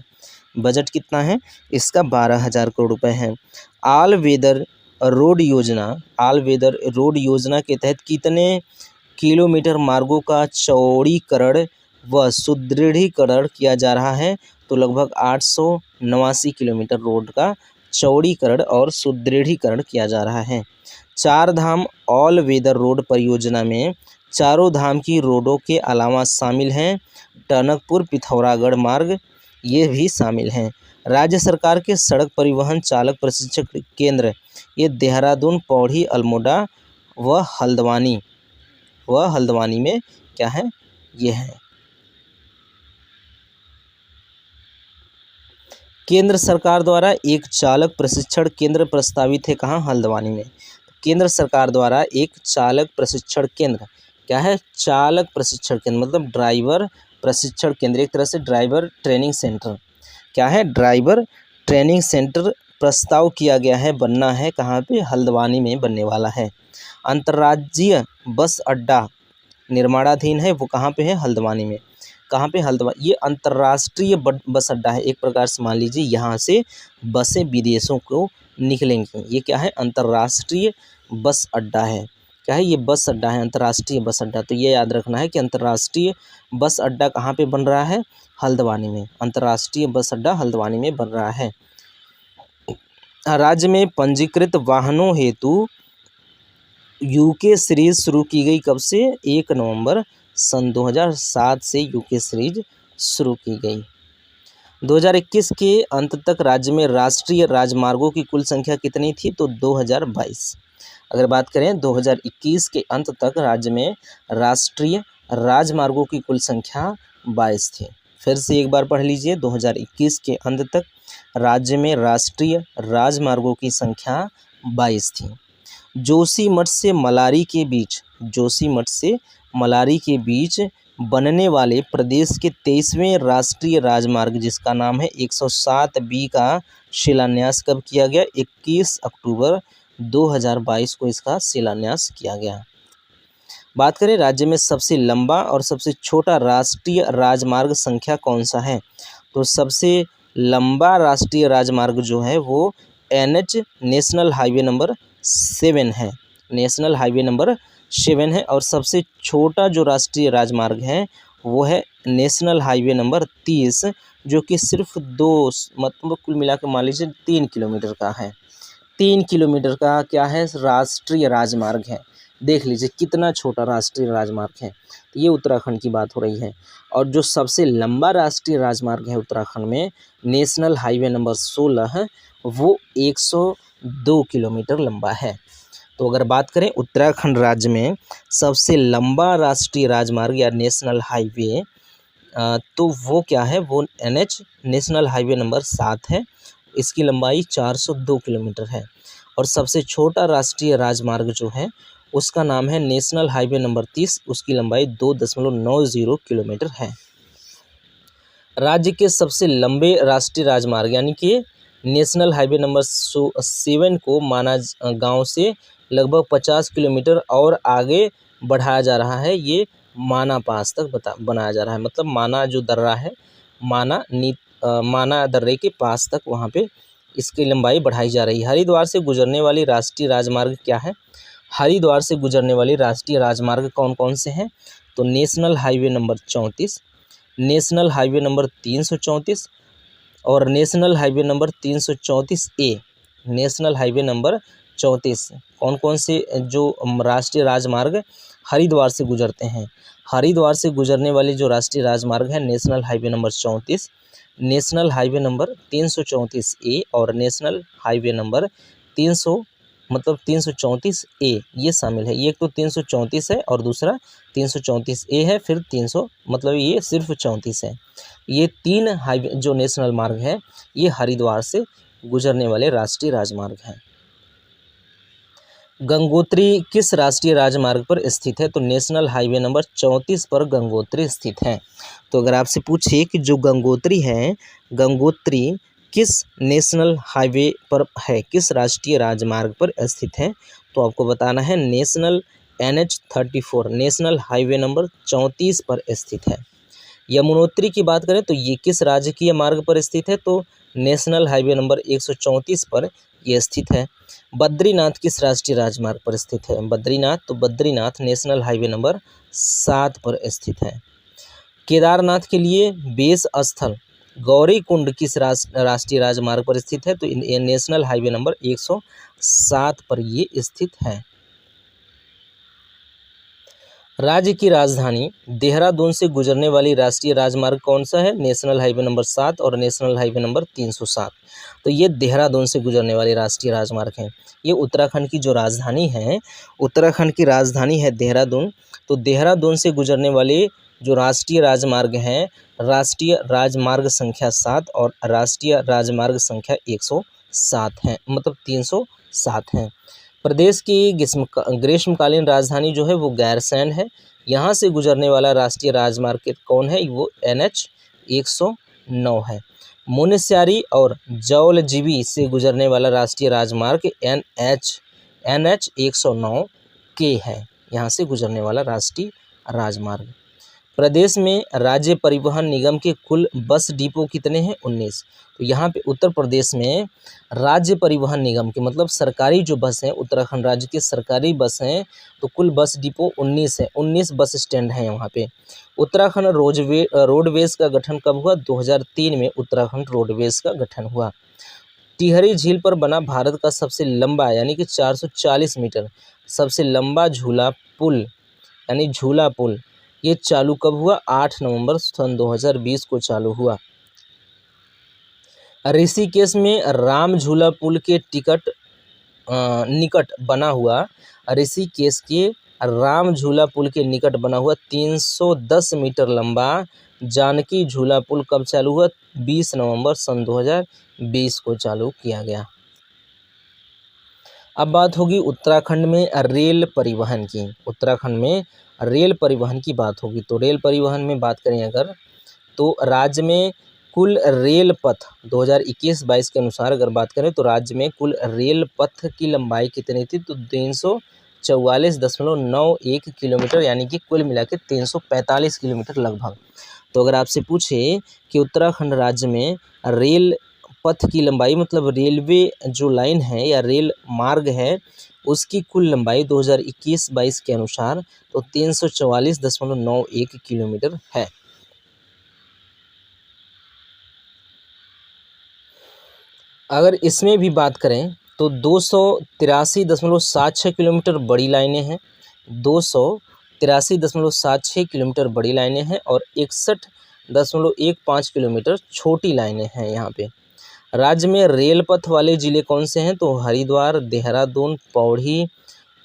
बजट कितना है इसका? 12,000 करोड़ रुपए है। आल वेदर रोड योजना के तहत कितने किलोमीटर मार्गों का चौड़ीकरण व सुदृढ़ीकरण किया जा रहा है? तो लगभग 889 किलोमीटर रोड का चौड़ीकरण और सुदृढ़ीकरण किया जा रहा है। चार धाम ऑल वेदर रोड परियोजना में चारों धाम की रोडों के अलावा शामिल हैं टनकपुर पिथौरागढ़ मार्ग, ये भी शामिल हैं। राज्य सरकार के सड़क परिवहन चालक प्रशिक्षण केंद्र ये देहरादून, पौड़ी, अल्मोड़ा व हल्द्वानी में क्या है? ये है। केंद्र सरकार द्वारा एक चालक प्रशिक्षण केंद्र प्रस्तावित है कहाँ? हल्द्वानी में। केंद्र सरकार द्वारा एक चालक प्रशिक्षण केंद्र क्या है? चालक प्रशिक्षण केंद्र मतलब ड्राइवर प्रशिक्षण केंद्र, एक तरह से ड्राइवर ट्रेनिंग सेंटर क्या है? ड्राइवर ट्रेनिंग सेंटर प्रस्ताव किया गया है, बनना है कहाँ पे? हल्द्वानी में बनने वाला है। अंतर्राज्यीय बस अड्डा निर्माणाधीन है, वो कहाँ पे है? हल्द्वानी में। कहाँ पे? हल्द्वानी। ये अंतर्राष्ट्रीय बस अड्डा है, एक प्रकार से मान लीजिए यहाँ से बसें विदेशों को निकलेंगी। ये क्या है? अंतर्राष्ट्रीय बस अड्डा है। क्या है? ये बस अड्डा है, अंतर्राष्ट्रीय बस अड्डा। तो ये याद रखना है कि अंतर्राष्ट्रीय बस अड्डा कहाँ पे बन रहा है? हल्द्वानी में। अंतर्राष्ट्रीय बस अड्डा हल्द्वानी में बन रहा है। राज्य में पंजीकृत वाहनों हेतु यूके सीरीज शुरू की गई कब से? 1 नवंबर सन 2007 से यूके सीरीज शुरू की गई। 2021 के अंत तक राज्य में राष्ट्रीय राजमार्गों की कुल संख्या कितनी थी? तो 2022। अगर बात करें 2021 के अंत तक राज्य में राष्ट्रीय राजमार्गों की कुल संख्या 22 थी। फिर से एक बार पढ़ लीजिए, 2021 के अंत तक राज्य में राष्ट्रीय राजमार्गों की संख्या 22 थी। जोशीमठ से मलारी के बीच बनने वाले प्रदेश के 23वें राष्ट्रीय राजमार्ग जिसका नाम है 107B का शिलान्यास कब किया गया? 21 अक्टूबर 2022 को इसका शिलान्यास किया गया। बात करें राज्य में सबसे लंबा और सबसे छोटा राष्ट्रीय राजमार्ग संख्या कौन सा है? तो सबसे लंबा राष्ट्रीय राजमार्ग जो है वो NH नेशनल हाईवे नंबर 7 है। नेशनल हाईवे नंबर 7 है। और सबसे छोटा जो राष्ट्रीय राजमार्ग है वो है नेशनल हाईवे नंबर 30 जो कि सिर्फ मतलब कुल मिला के मान लीजिए 3 किलोमीटर का है। 3 किलोमीटर का क्या है? राष्ट्रीय राजमार्ग है। देख लीजिए कितना छोटा राष्ट्रीय राजमार्ग है। तो ये उत्तराखंड की बात हो रही है। और जो सबसे लंबा राष्ट्रीय राजमार्ग है उत्तराखंड में नेशनल हाईवे नंबर 16 है, वो 102 किलोमीटर लंबा है। तो अगर बात करें उत्तराखंड राज्य में सबसे लंबा राष्ट्रीय राजमार्ग या नेशनल हाईवे तो वो क्या है? वो NH नेशनल हाईवे नंबर 7 है। इसकी लंबाई 402 किलोमीटर है। और सबसे छोटा राष्ट्रीय राजमार्ग जो है उसका नाम है नेशनल हाईवे नंबर 30, उसकी लंबाई 2.90 किलोमीटर है। राज्य के सबसे लंबे राष्ट्रीय राजमार्ग यानी कि नेशनल हाईवे नंबर 7 को माना गांव से लगभग 50 किलोमीटर और आगे बढ़ाया जा रहा है। ये माना पास तक बनाया जा रहा है, मतलब माना जो दर्रा है, माना दर्रे के पास तक वहाँ पे इसकी लंबाई बढ़ाई जा रही है। हरिद्वार से गुजरने वाली राष्ट्रीय राजमार्ग क्या है? हरिद्वार से गुजरने वाली राष्ट्रीय राजमार्ग कौन कौन से हैं? तो national highway number 34, national highway number 334 और national highway number 334A। National highway number 34 कौन कौन से जो राष्ट्रीय राजमार्ग हरिद्वार से गुजरते हैं? हरिद्वार से गुजरने वाली जो राष्ट्रीय राजमार्ग है national highway number 34, national highway number 334A और नेशनल हाईवे नंबर मतलब 334A ये शामिल है। ये तो 334 है और दूसरा 334A है, फिर 300 मतलब ये सिर्फ 34 है। ये 3 हाईवे जो नेशनल मार्ग है ये हरिद्वार से गुजरने वाले राष्ट्रीय राजमार्ग हैं। गंगोत्री किस राष्ट्रीय राजमार्ग पर स्थित है? तो नेशनल हाईवे नंबर 34 पर गंगोत्री स्थित है। तो अगर आपसे पूछे कि जो गंगोत्री है, गंगोत्री किस नेशनल हाईवे पर है, किस राष्ट्रीय राजमार्ग पर स्थित है, तो आपको बताना है national NH34 national highway number 34 पर स्थित है। यमुनोत्री की बात करें तो ये किस राजकीय मार्ग पर स्थित है? तो नेशनल हाईवे नंबर 134 पर यह स्थित है। बद्रीनाथ किस राष्ट्रीय राजमार्ग पर स्थित है? बद्रीनाथ, तो बद्रीनाथ नेशनल हाईवे नंबर 7 पर स्थित है। केदारनाथ के लिए बेस स्थल गौरीकुंड किस राष्ट्रीय राजमार्ग पर स्थित है? तो ये नेशनल हाईवे नंबर 107 पर ये स्थित है। राज्य की राजधानी देहरादून से गुजरने वाली राष्ट्रीय राजमार्ग कौन सा है? नेशनल हाईवे नंबर 7 और नेशनल हाईवे नंबर 307। तो ये देहरादून से गुजरने वाली राष्ट्रीय राजमार्ग है। ये उत्तराखंड की जो राजधानी है, उत्तराखंड की राजधानी है देहरादून। तो देहरादून से गुजरने वाले जो राष्ट्रीय राजमार्ग हैं, राष्ट्रीय राजमार्ग संख्या 7 और राष्ट्रीय राजमार्ग संख्या 107 हैं, मतलब 307 हैं। प्रदेश की ग्रीष्मकालीन राजधानी जो है वो गैरसैंण है। यहाँ से गुजरने वाला राष्ट्रीय राजमार्ग कौन है? वो NH 109 है। मुनस्यारी और जौलजीबी से गुजरने वाला राष्ट्रीय राजमार्ग NH 109 के है। यहाँ से गुजरने वाला राष्ट्रीय राजमार्ग। प्रदेश में राज्य परिवहन निगम के कुल बस डिपो कितने हैं? 19। तो यहाँ पे उत्तर प्रदेश में राज्य परिवहन निगम के मतलब सरकारी जो बस हैं, उत्तराखंड राज्य के सरकारी बस हैं, तो कुल बस डिपो 19 है। 19 बस स्टैंड हैं वहाँ पे। उत्तराखंड रोडवेज का गठन कब हुआ? 2003 में उत्तराखंड रोडवेज का गठन हुआ। टिहरी झील पर बना भारत का सबसे लंबा यानी कि 440 मीटर सबसे लंबा झूला पुल यानी झूला पुल ये चालू कब हुआ? 8 नवंबर सन 2020 को चालू हुआ। ऋषिकेश में राम झूला पुल के निकट बना हुआ ऋषिकेश के राम झूला पुल के निकट बना हुआ 310 मीटर लंबा जानकी झूला पुल कब चालू हुआ? 20 नवंबर सन 2020 को चालू किया गया। अब बात होगी उत्तराखंड में रेल परिवहन की। उत्तराखंड में रेल परिवहन की बात होगी। तो रेल परिवहन में बात करें अगर, तो राज्य में कुल रेल पथ 2021-22 के अनुसार अगर बात करें तो राज्य में कुल रेल पथ की लंबाई कितनी थी? तो 344.91 किलोमीटर यानी कि कुल मिला के 345 किलोमीटर लगभग। तो अगर आपसे पूछे कि उत्तराखंड राज्य में रेल पथ की लंबाई मतलब रेलवे जो लाइन है या रेल मार्ग है उसकी कुल लंबाई 2021-22 के अनुसार तो 344.91 किलोमीटर है। अगर इसमें भी बात करें तो 283.76 किलोमीटर बड़ी लाइनें हैं, 283.76 किलोमीटर बड़ी लाइनें हैं और 61.15 किलोमीटर छोटी लाइनें हैं यहाँ पे। राज्य में रेल पथ वाले ज़िले कौन से हैं? तो हरिद्वार, देहरादून, पौड़ी,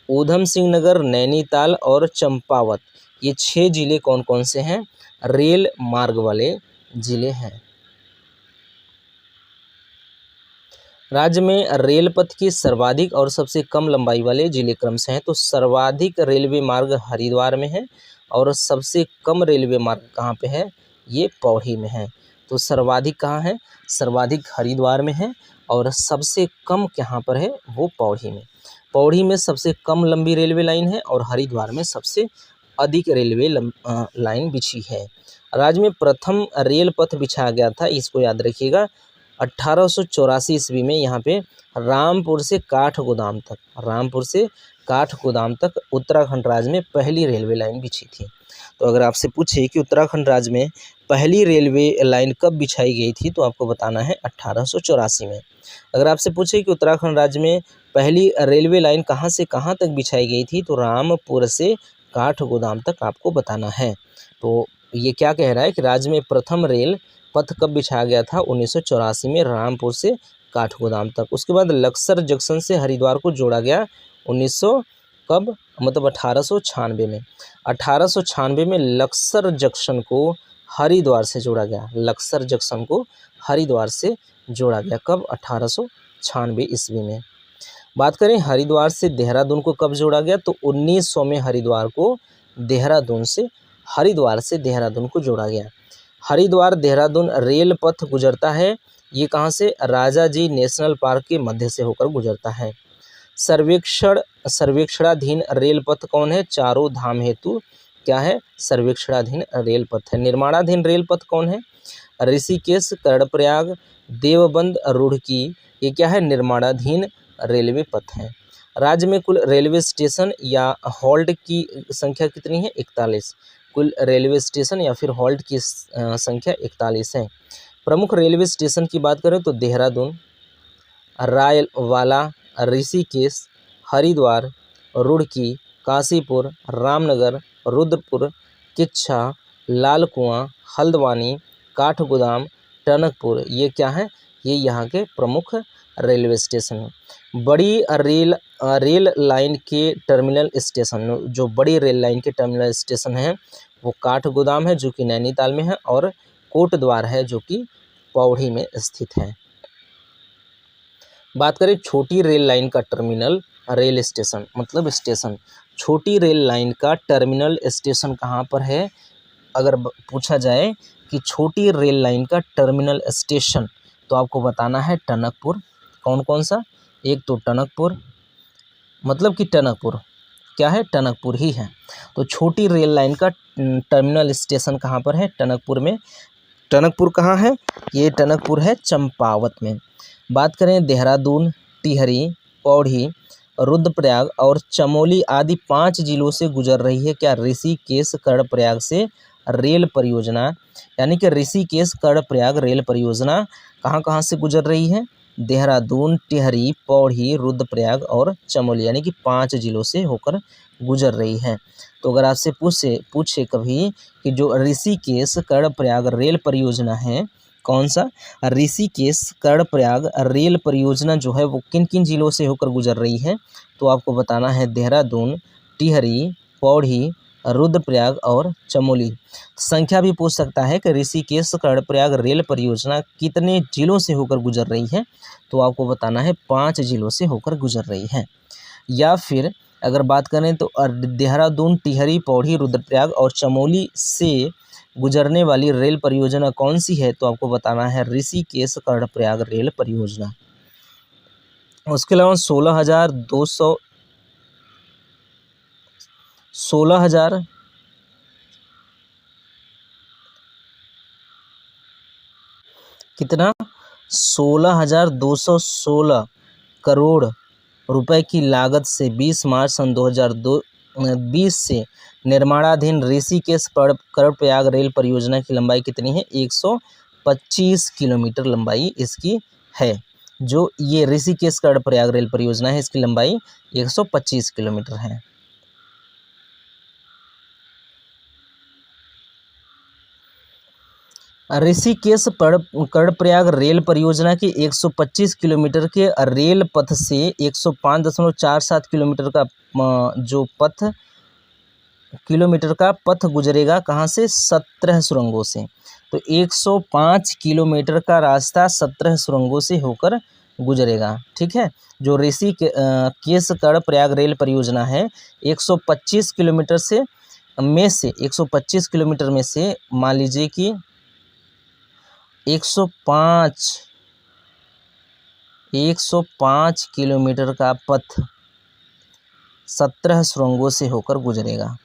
ऊधम सिंह नगर, नैनीताल और चंपावत। ये 6 ज़िले कौन कौन से हैं? रेल मार्ग वाले ज़िले हैं। राज्य में रेल पथ की सर्वाधिक और सबसे कम लंबाई वाले ज़िले क्रमशः हैं। तो सर्वाधिक रेलवे मार्ग हरिद्वार में है और सबसे कम रेलवे मार्ग कहाँ पे है? ये पौड़ी में है। तो सर्वाधिक कहाँ है? सर्वाधिक हरिद्वार में है और सबसे कम कहाँ पर है? वो पौड़ी में। पौड़ी में सबसे कम लंबी रेलवे लाइन है और हरिद्वार में सबसे अधिक रेलवे लाइन बिछी है। राज्य में प्रथम रेल पथ बिछाया गया था, इसको याद रखिएगा, 1884 ईस्वी में यहाँ पे रामपुर से काठगोदाम तक उत्तराखंड राज्य में पहली रेलवे लाइन बिछी थी। तो अगर आपसे पूछे कि उत्तराखंड राज्य में पहली रेलवे लाइन कब बिछाई गई थी तो आपको बताना है 1884 में। अगर आपसे पूछे कि उत्तराखंड राज्य में पहली रेलवे लाइन कहाँ से कहाँ तक बिछाई गई थी तो रामपुर से काठगोदाम तक आपको बताना है। तो ये क्या कह रहा है कि राज्य में प्रथम रेल पथ कब बिछाया गया था? 1984 में रामपुर से काठगोदाम तक। उसके बाद लक्सर जंक्शन से हरिद्वार को जोड़ा गया 1900 कब, मतलब 1896 में। 1896 में लक्सर जंक्शन को हरिद्वार से जोड़ा गया। लक्सर जंक्शन को हरिद्वार से जोड़ा गया कब, 1896 ईस्वी में। बात करें हरिद्वार से देहरादून को कब जोड़ा गया, तो 1900 में हरिद्वार से देहरादून को जोड़ा गया। हरिद्वार देहरादून रेल पथ गुजरता है, ये कहाँ से, राजा जी नेशनल पार्क के मध्य से होकर गुजरता है। सर्वेक्षणाधीन रेल पथ कौन है, चारों धाम हेतु क्या है, सर्वेक्षणाधीन रेल पथ है। निर्माणाधीन रेल पथ कौन है, ऋषिकेश कर्णप्रयाग देवबंद रुड़की, ये क्या है, निर्माणाधीन रेलवे पथ है। राज्य में कुल रेलवे स्टेशन या हॉल्ट की संख्या कितनी है, 41। कुल रेलवे स्टेशन या फिर हॉल्ट की संख्या 41 है। प्रमुख रेलवे स्टेशन की बात करें तो देहरादून, रायवाला, ऋषिकेश, हरिद्वार, रुड़की, काशीपुर, रामनगर, रुद्रपुर, किच्छा, लाल कुआं, हल्द्वानी, काठगोदाम, टनकपुर, ये क्या है, ये यहाँ के प्रमुख रेलवे स्टेशन हैं। बड़ी रेल लाइन के टर्मिनल स्टेशन, जो बड़ी रेल लाइन के टर्मिनल स्टेशन हैं वो काठगोदाम है जो कि नैनीताल में है, और कोटद्वार है जो कि पौड़ी में स्थित है। बात करें छोटी रेल लाइन का टर्मिनल रेल स्टेशन, मतलब स्टेशन, छोटी रेल लाइन का टर्मिनल स्टेशन कहाँ पर है, अगर पूछा जाए कि छोटी रेल लाइन का टर्मिनल स्टेशन, तो आपको बताना है टनकपुर। कौन कौन सा, एक तो टनकपुर, मतलब कि टनकपुर क्या है, टनकपुर ही है। तो छोटी रेल लाइन का टर्मिनल स्टेशन कहाँ पर है, टनकपुर में। टनकपुर कहाँ है, ये टनकपुर है चंपावत में। बात करें देहरादून, टिहरी, पौड़ी, रुद्रप्रयाग और चमोली आदि 5 जिलों से गुजर रही है क्या, ऋषिकेश कर्णप्रयाग से रेल परियोजना, यानी कि ऋषिकेश कर्णप्रयाग रेल परियोजना कहाँ कहाँ से गुजर रही है, देहरादून, टिहरी, पौड़ी, रुद्रप्रयाग और चमोली, यानी कि 5 जिलों से होकर गुजर रही है। तो अगर आपसे पूछे कभी कि जो ऋषिकेश कर्णप्रयाग रेल परियोजना है, कौन सा, ऋषिकेश कर्णप्रयाग रेल परियोजना जो है वो किन किन जिलों से होकर गुजर रही है, तो आपको बताना है देहरादून, टिहरी, पौड़ी, रुद्रप्रयाग और चमोली। संख्या भी पूछ सकता है कि ऋषिकेश कर्णप्रयाग रेल परियोजना कितने जिलों से होकर गुजर रही है, तो आपको बताना है 5 जिलों से होकर गुजर रही है। या फिर अगर बात करें तो देहरादून, टिहरी, पौड़ी, रुद्रप्रयाग और चमोली से गुजरने वाली रेल परियोजना कौन सी है, तो आपको बताना है ऋषिकेश कर्णप्रयाग रेल परियोजना। उसके अलावा 16,000 कितना, 16,216 करोड़ रुपए की लागत से 20 मार्च सन 2020 से निर्माणाधीन ऋषिकेश कर्णप्रयाग रेल परियोजना की लंबाई कितनी है, 125 किलोमीटर लंबाई इसकी है। जो ये ऋषिकेश कर्णप्रयाग रेल परियोजना है इसकी लंबाई 125 किलोमीटर है। ऋषिकेश कर्णप्रयाग रेल परियोजना के 125 किलोमीटर के रेल पथ से 105.47 किलोमीटर का पथ गुजरेगा कहाँ से, 17 सुरंगों से। तो 105 किलोमीटर का रास्ता 17 सुरंगों से होकर गुजरेगा, ठीक है। जो ऋषिकेश कर्णप्रयाग रेल परियोजना है 125 किलोमीटर में से मान लीजिए कि 105 किलोमीटर का पथ 17 सुरंगों से होकर गुजरेगा।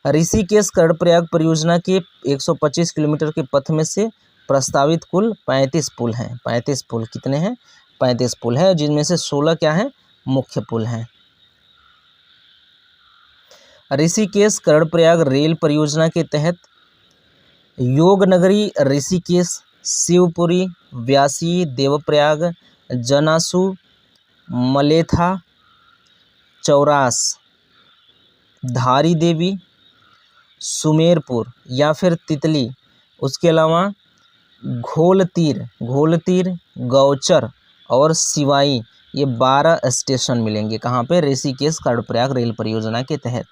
ऋषिकेश कर्णप्रयाग परियोजना के 125 किलोमीटर के पथ में से प्रस्तावित कुल 35 पुल हैं। 35 पुल कितने हैं, 35 पुल हैं, जिनमें से 16 क्या हैं, मुख्य पुल हैं। ऋषिकेश कर्णप्रयाग रेल परियोजना के तहत योगनगरी, ऋषिकेश, शिवपुरी, व्यासी, देवप्रयाग, जनासू, मलेथा, चौरास, धारी देवी, सुमेरपुर या फिर तितली, उसके अलावा घोलतीर, गौचर और सिवाई, ये 12 स्टेशन मिलेंगे। कहाँ पे? ऋषिकेश कर्णप्रयाग रेल परियोजना के तहत।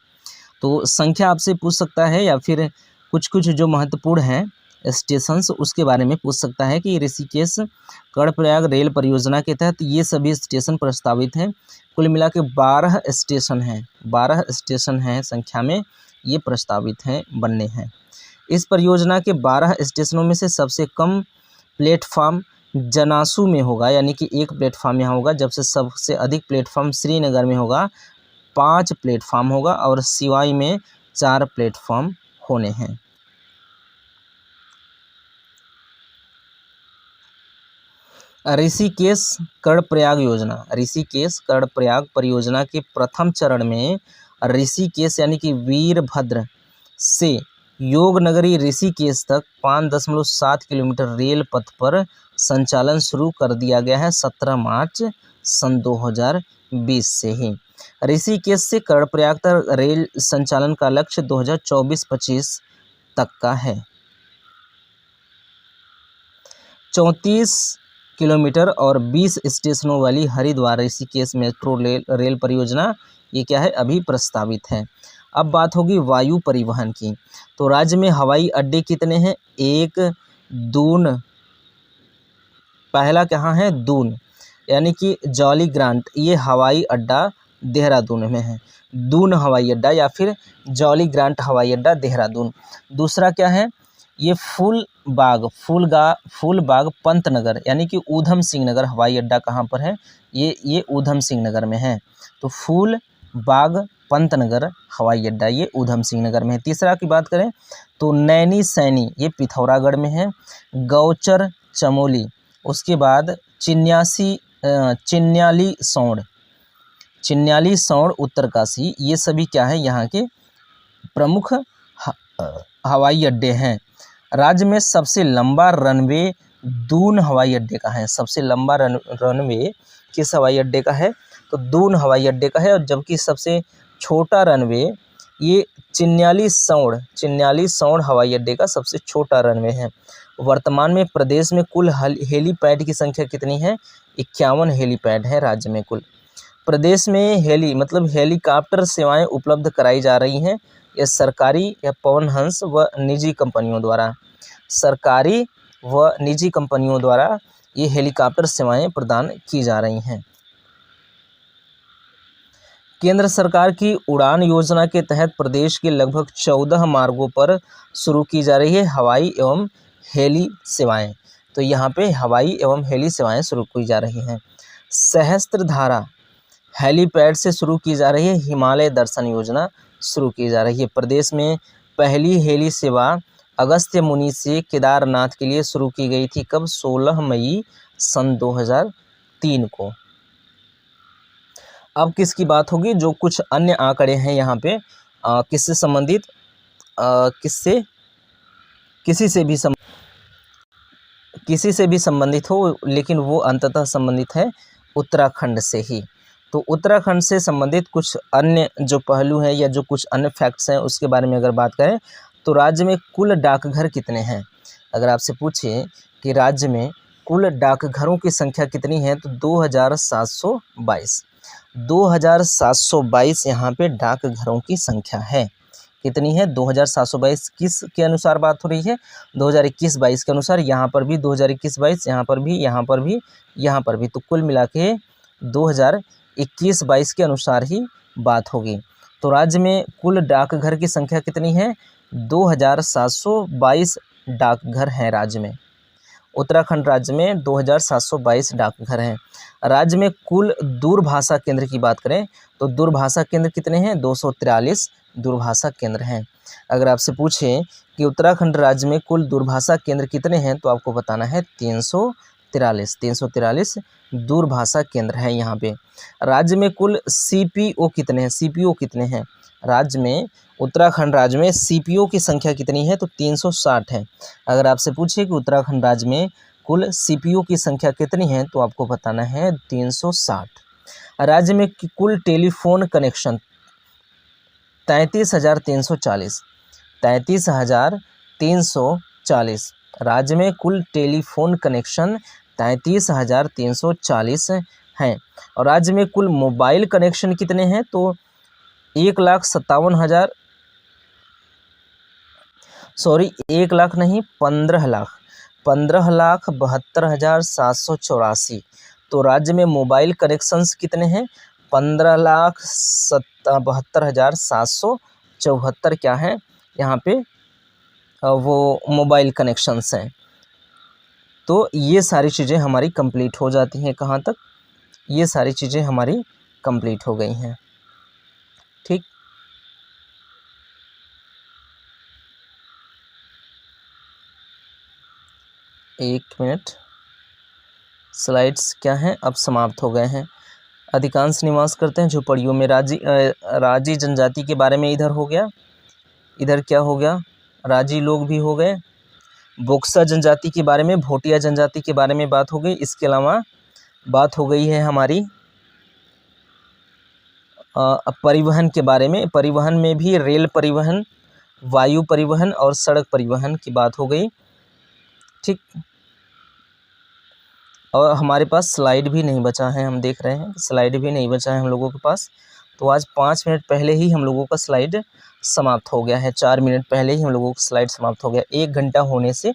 तो संख्या आपसे पूछ सकता है या फिर कुछ कुछ जो महत्वपूर्ण हैं स्टेशंस उसके बारे में पूछ सकता है कि ऋषिकेश कर्णप्रयाग रेल परियोजना के तहत ये सभी स्टेशन प्रस्तावित हैं। कुल मिला के 12 स्टेशन हैं, 12 स्टेशन हैं संख्या में, ये प्रस्तावित हैं, बनने हैं। इस परियोजना के 12 स्टेशनों में से सबसे कम प्लेटफार्म जनासू में होगा, यानी कि 1 प्लेटफार्म यहाँ होगा, जबसे सबसे अधिक प्लेटफार्म श्रीनगर में होगा, 5 प्लेटफार्म होगा, और सिवाई में 4 प्लेटफार्म होने हैं। ऋषिकेश कर्णप्रयाग योजना, ऋषिकेश कर्णप्रयाग परियोजना के प्रथम चरण में ऋषिकेश यानी कि वीरभद्र से योगनगरी ऋषिकेश तक 5.7 किलोमीटर रेल पथ पर संचालन शुरू कर दिया गया है 17 मार्च सन 2020 से ही। ऋषिकेश से कर्णप्रयाग तक रेल संचालन का लक्ष्य 2024-25 तक का है। 34 किलोमीटर और 20 स्टेशनों वाली हरिद्वार ऋषिकेश मेट्रो रेल परियोजना ये क्या है? अभी प्रस्तावित है। अब बात होगी वायु परिवहन की। तो राज्य में हवाई अड्डे कितने हैं? 1 दून, पहला कहाँ है? दून, यानी कि जॉली ग्रांट, ये हवाई अड्डा देहरादून में है, दून हवाई अड्डा या फिर जॉली ग्रांट हवाई अड्डा देहरादून। दूसरा क्या है? ये फूलबाग पंतनगर यानी कि ऊधम सिंह नगर हवाई अड्डा कहाँ पर है? ये ऊधम सिंह नगर में है। तो फूलबाग पंतनगर हवाई अड्डा ये ऊधम सिंह नगर में है। तीसरा की बात करें तो नैनी सैनी, ये पिथौरागढ़ में है। गौचर चमोली, उसके बाद चिन्याली सौड़ उत्तरकाशी, ये सभी क्या है? यहाँ के प्रमुख हवाई अड्डे हैं। राज्य में सबसे लंबा रनवे दून हवाई अड्डे का है। सबसे लंबा रनवे किस हवाई अड्डे का है? तो दून हवाई अड्डे का है। और जबकि सबसे छोटा रनवे ये चिन्याली सौड़ हवाई अड्डे का सबसे छोटा रनवे है। वर्तमान में प्रदेश में कुल हेलीपैड की संख्या कितनी है? 51 हेलीपैड है राज्य में कुल। प्रदेश में हेलीकॉप्टर सेवाएं उपलब्ध कराई जा रही हैं। यह सरकारी या पवन हंस व निजी कंपनियों द्वारा, सरकारी व निजी कंपनियों द्वारा ये हेलीकॉप्टर सेवाएं प्रदान की जा रही हैं। केंद्र सरकार की उड़ान योजना के तहत प्रदेश के लगभग 14 मार्गों पर शुरू की जा रही है हवाई एवं हेली सेवाएं। तो यहाँ पे हवाई एवं हेली सेवाएं शुरू की जा रही हैं। सहस्त्रधारा हेलीपैड से शुरू की जा रही है हिमालय दर्शन योजना शुरू की जा रही है। प्रदेश में पहली हेली सेवा अगस्त्य मुनि से केदारनाथ के लिए शुरू की गई थी। कब? 16 मई सन 2003 को। अब किसकी बात होगी? जो कुछ अन्य आंकड़े हैं यहाँ पे किससे संबंधित, किसी से भी संबंधित हो, लेकिन वो अंततः संबंधित है उत्तराखंड से ही। तो उत्तराखंड से संबंधित कुछ अन्य जो पहलू हैं या जो कुछ अन्य फैक्ट्स हैं उसके बारे में अगर बात करें तो राज्य में कुल डाकघर कितने हैं? अगर आपसे पूछे कि राज्य में कुल डाकघरों की संख्या कितनी है तो 2722 यहाँ पे डाकघरों की संख्या है। कितनी है? 2722। किस के अनुसार बात हो रही है? 2021-22 के अनुसार। यहाँ पर भी 2021-22, यहाँ पर भी, यहाँ पर भी, यहाँ पर भी। तो कुल मिला के 2021-22 के अनुसार ही बात होगी। तो राज्य में कुल डाकघर की संख्या कितनी है? 2722 डाकघर हैं राज्य में। उत्तराखंड राज्य में 2722 डाकघर हैं। राज्य में कुल दूरभाषा केंद्र की बात करें तो दूरभाषा केंद्र कितने हैं? 243 दूरभाषा केंद्र हैं। अगर आपसे पूछें कि उत्तराखंड राज्य में कुल दूरभाषा केंद्र कितने हैं तो आपको बताना है 343 दूरभाषा केंद्र हैं यहाँ पे। राज्य में कुल सीपीओ कितने हैं? राज्य में, उत्तराखंड राज्य में सीपीओ की संख्या कितनी है तो 360 है। अगर आपसे पूछे कि उत्तराखंड राज्य में कुल सीपीओ की संख्या कितनी है तो आपको बताना है 360। राज्य में कुल टेलीफोन कनेक्शन 33,340। राज्य में कुल टेलीफोन कनेक्शन 33,340 हैं। और राज्य में कुल मोबाइल कनेक्शन कितने हैं? तो 1,57,000 सॉरी 1 लाख नहीं 15,72,784। तो राज्य में मोबाइल कनेक्शंस कितने हैं? 15,72,774 क्या है यहाँ पे वो मोबाइल कनेक्शंस हैं। तो ये सारी चीज़ें हमारी कंप्लीट हो जाती हैं। कहाँ तक? ये सारी चीज़ें हमारी कंप्लीट हो गई हैं। ठीक, एक मिनट, स्लाइड्स क्या हैं अब समाप्त हो गए हैं। अधिकांश निवास करते हैं झोपड़ियों में। राजी जनजाति के बारे में इधर हो गया, इधर क्या हो गया? राजी लोग भी हो गए। बोक्सा जनजाति के बारे में, भोटिया जनजाति के बारे में बात हो गई। इसके अलावा बात हो गई है हमारी परिवहन के बारे में। परिवहन में भी रेल परिवहन, वायु परिवहन और सड़क परिवहन की बात हो गई। ठीक, और हमारे पास स्लाइड भी नहीं बचा है। हम देख रहे हैं स्लाइड भी नहीं बचा है हम लोगों के पास। तो आज 5 मिनट पहले ही हम लोगों का स्लाइड समाप्त हो गया है। 4 मिनट पहले ही हम लोगों का स्लाइड समाप्त हो गया। 1 घंटा होने से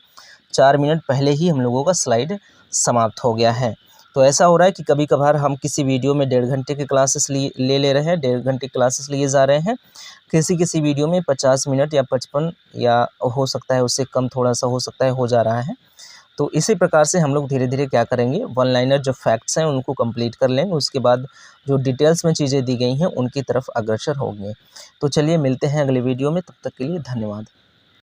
4 मिनट पहले ही हम लोगों का स्लाइड समाप्त हो गया है। तो ऐसा हो रहा है कि कभी कभार हम किसी वीडियो में 1.5 घंटे के क्लासेस ले रहे हैं, 1.5 घंटे क्लासेस लिए जा रहे हैं। किसी वीडियो में 50 मिनट या 55 या हो सकता है उससे कम, थोड़ा सा हो सकता है हो जा रहा है। तो इसी प्रकार से हम लोग धीरे धीरे क्या करेंगे, वन लाइनर जो फैक्ट्स हैं उनको कंप्लीट कर लेंगे। उसके बाद जो डिटेल्स में चीज़ें दी गई हैं उनकी तरफ अग्रसर होंगे। तो चलिए मिलते हैं अगले वीडियो में, तब तक के लिए धन्यवाद।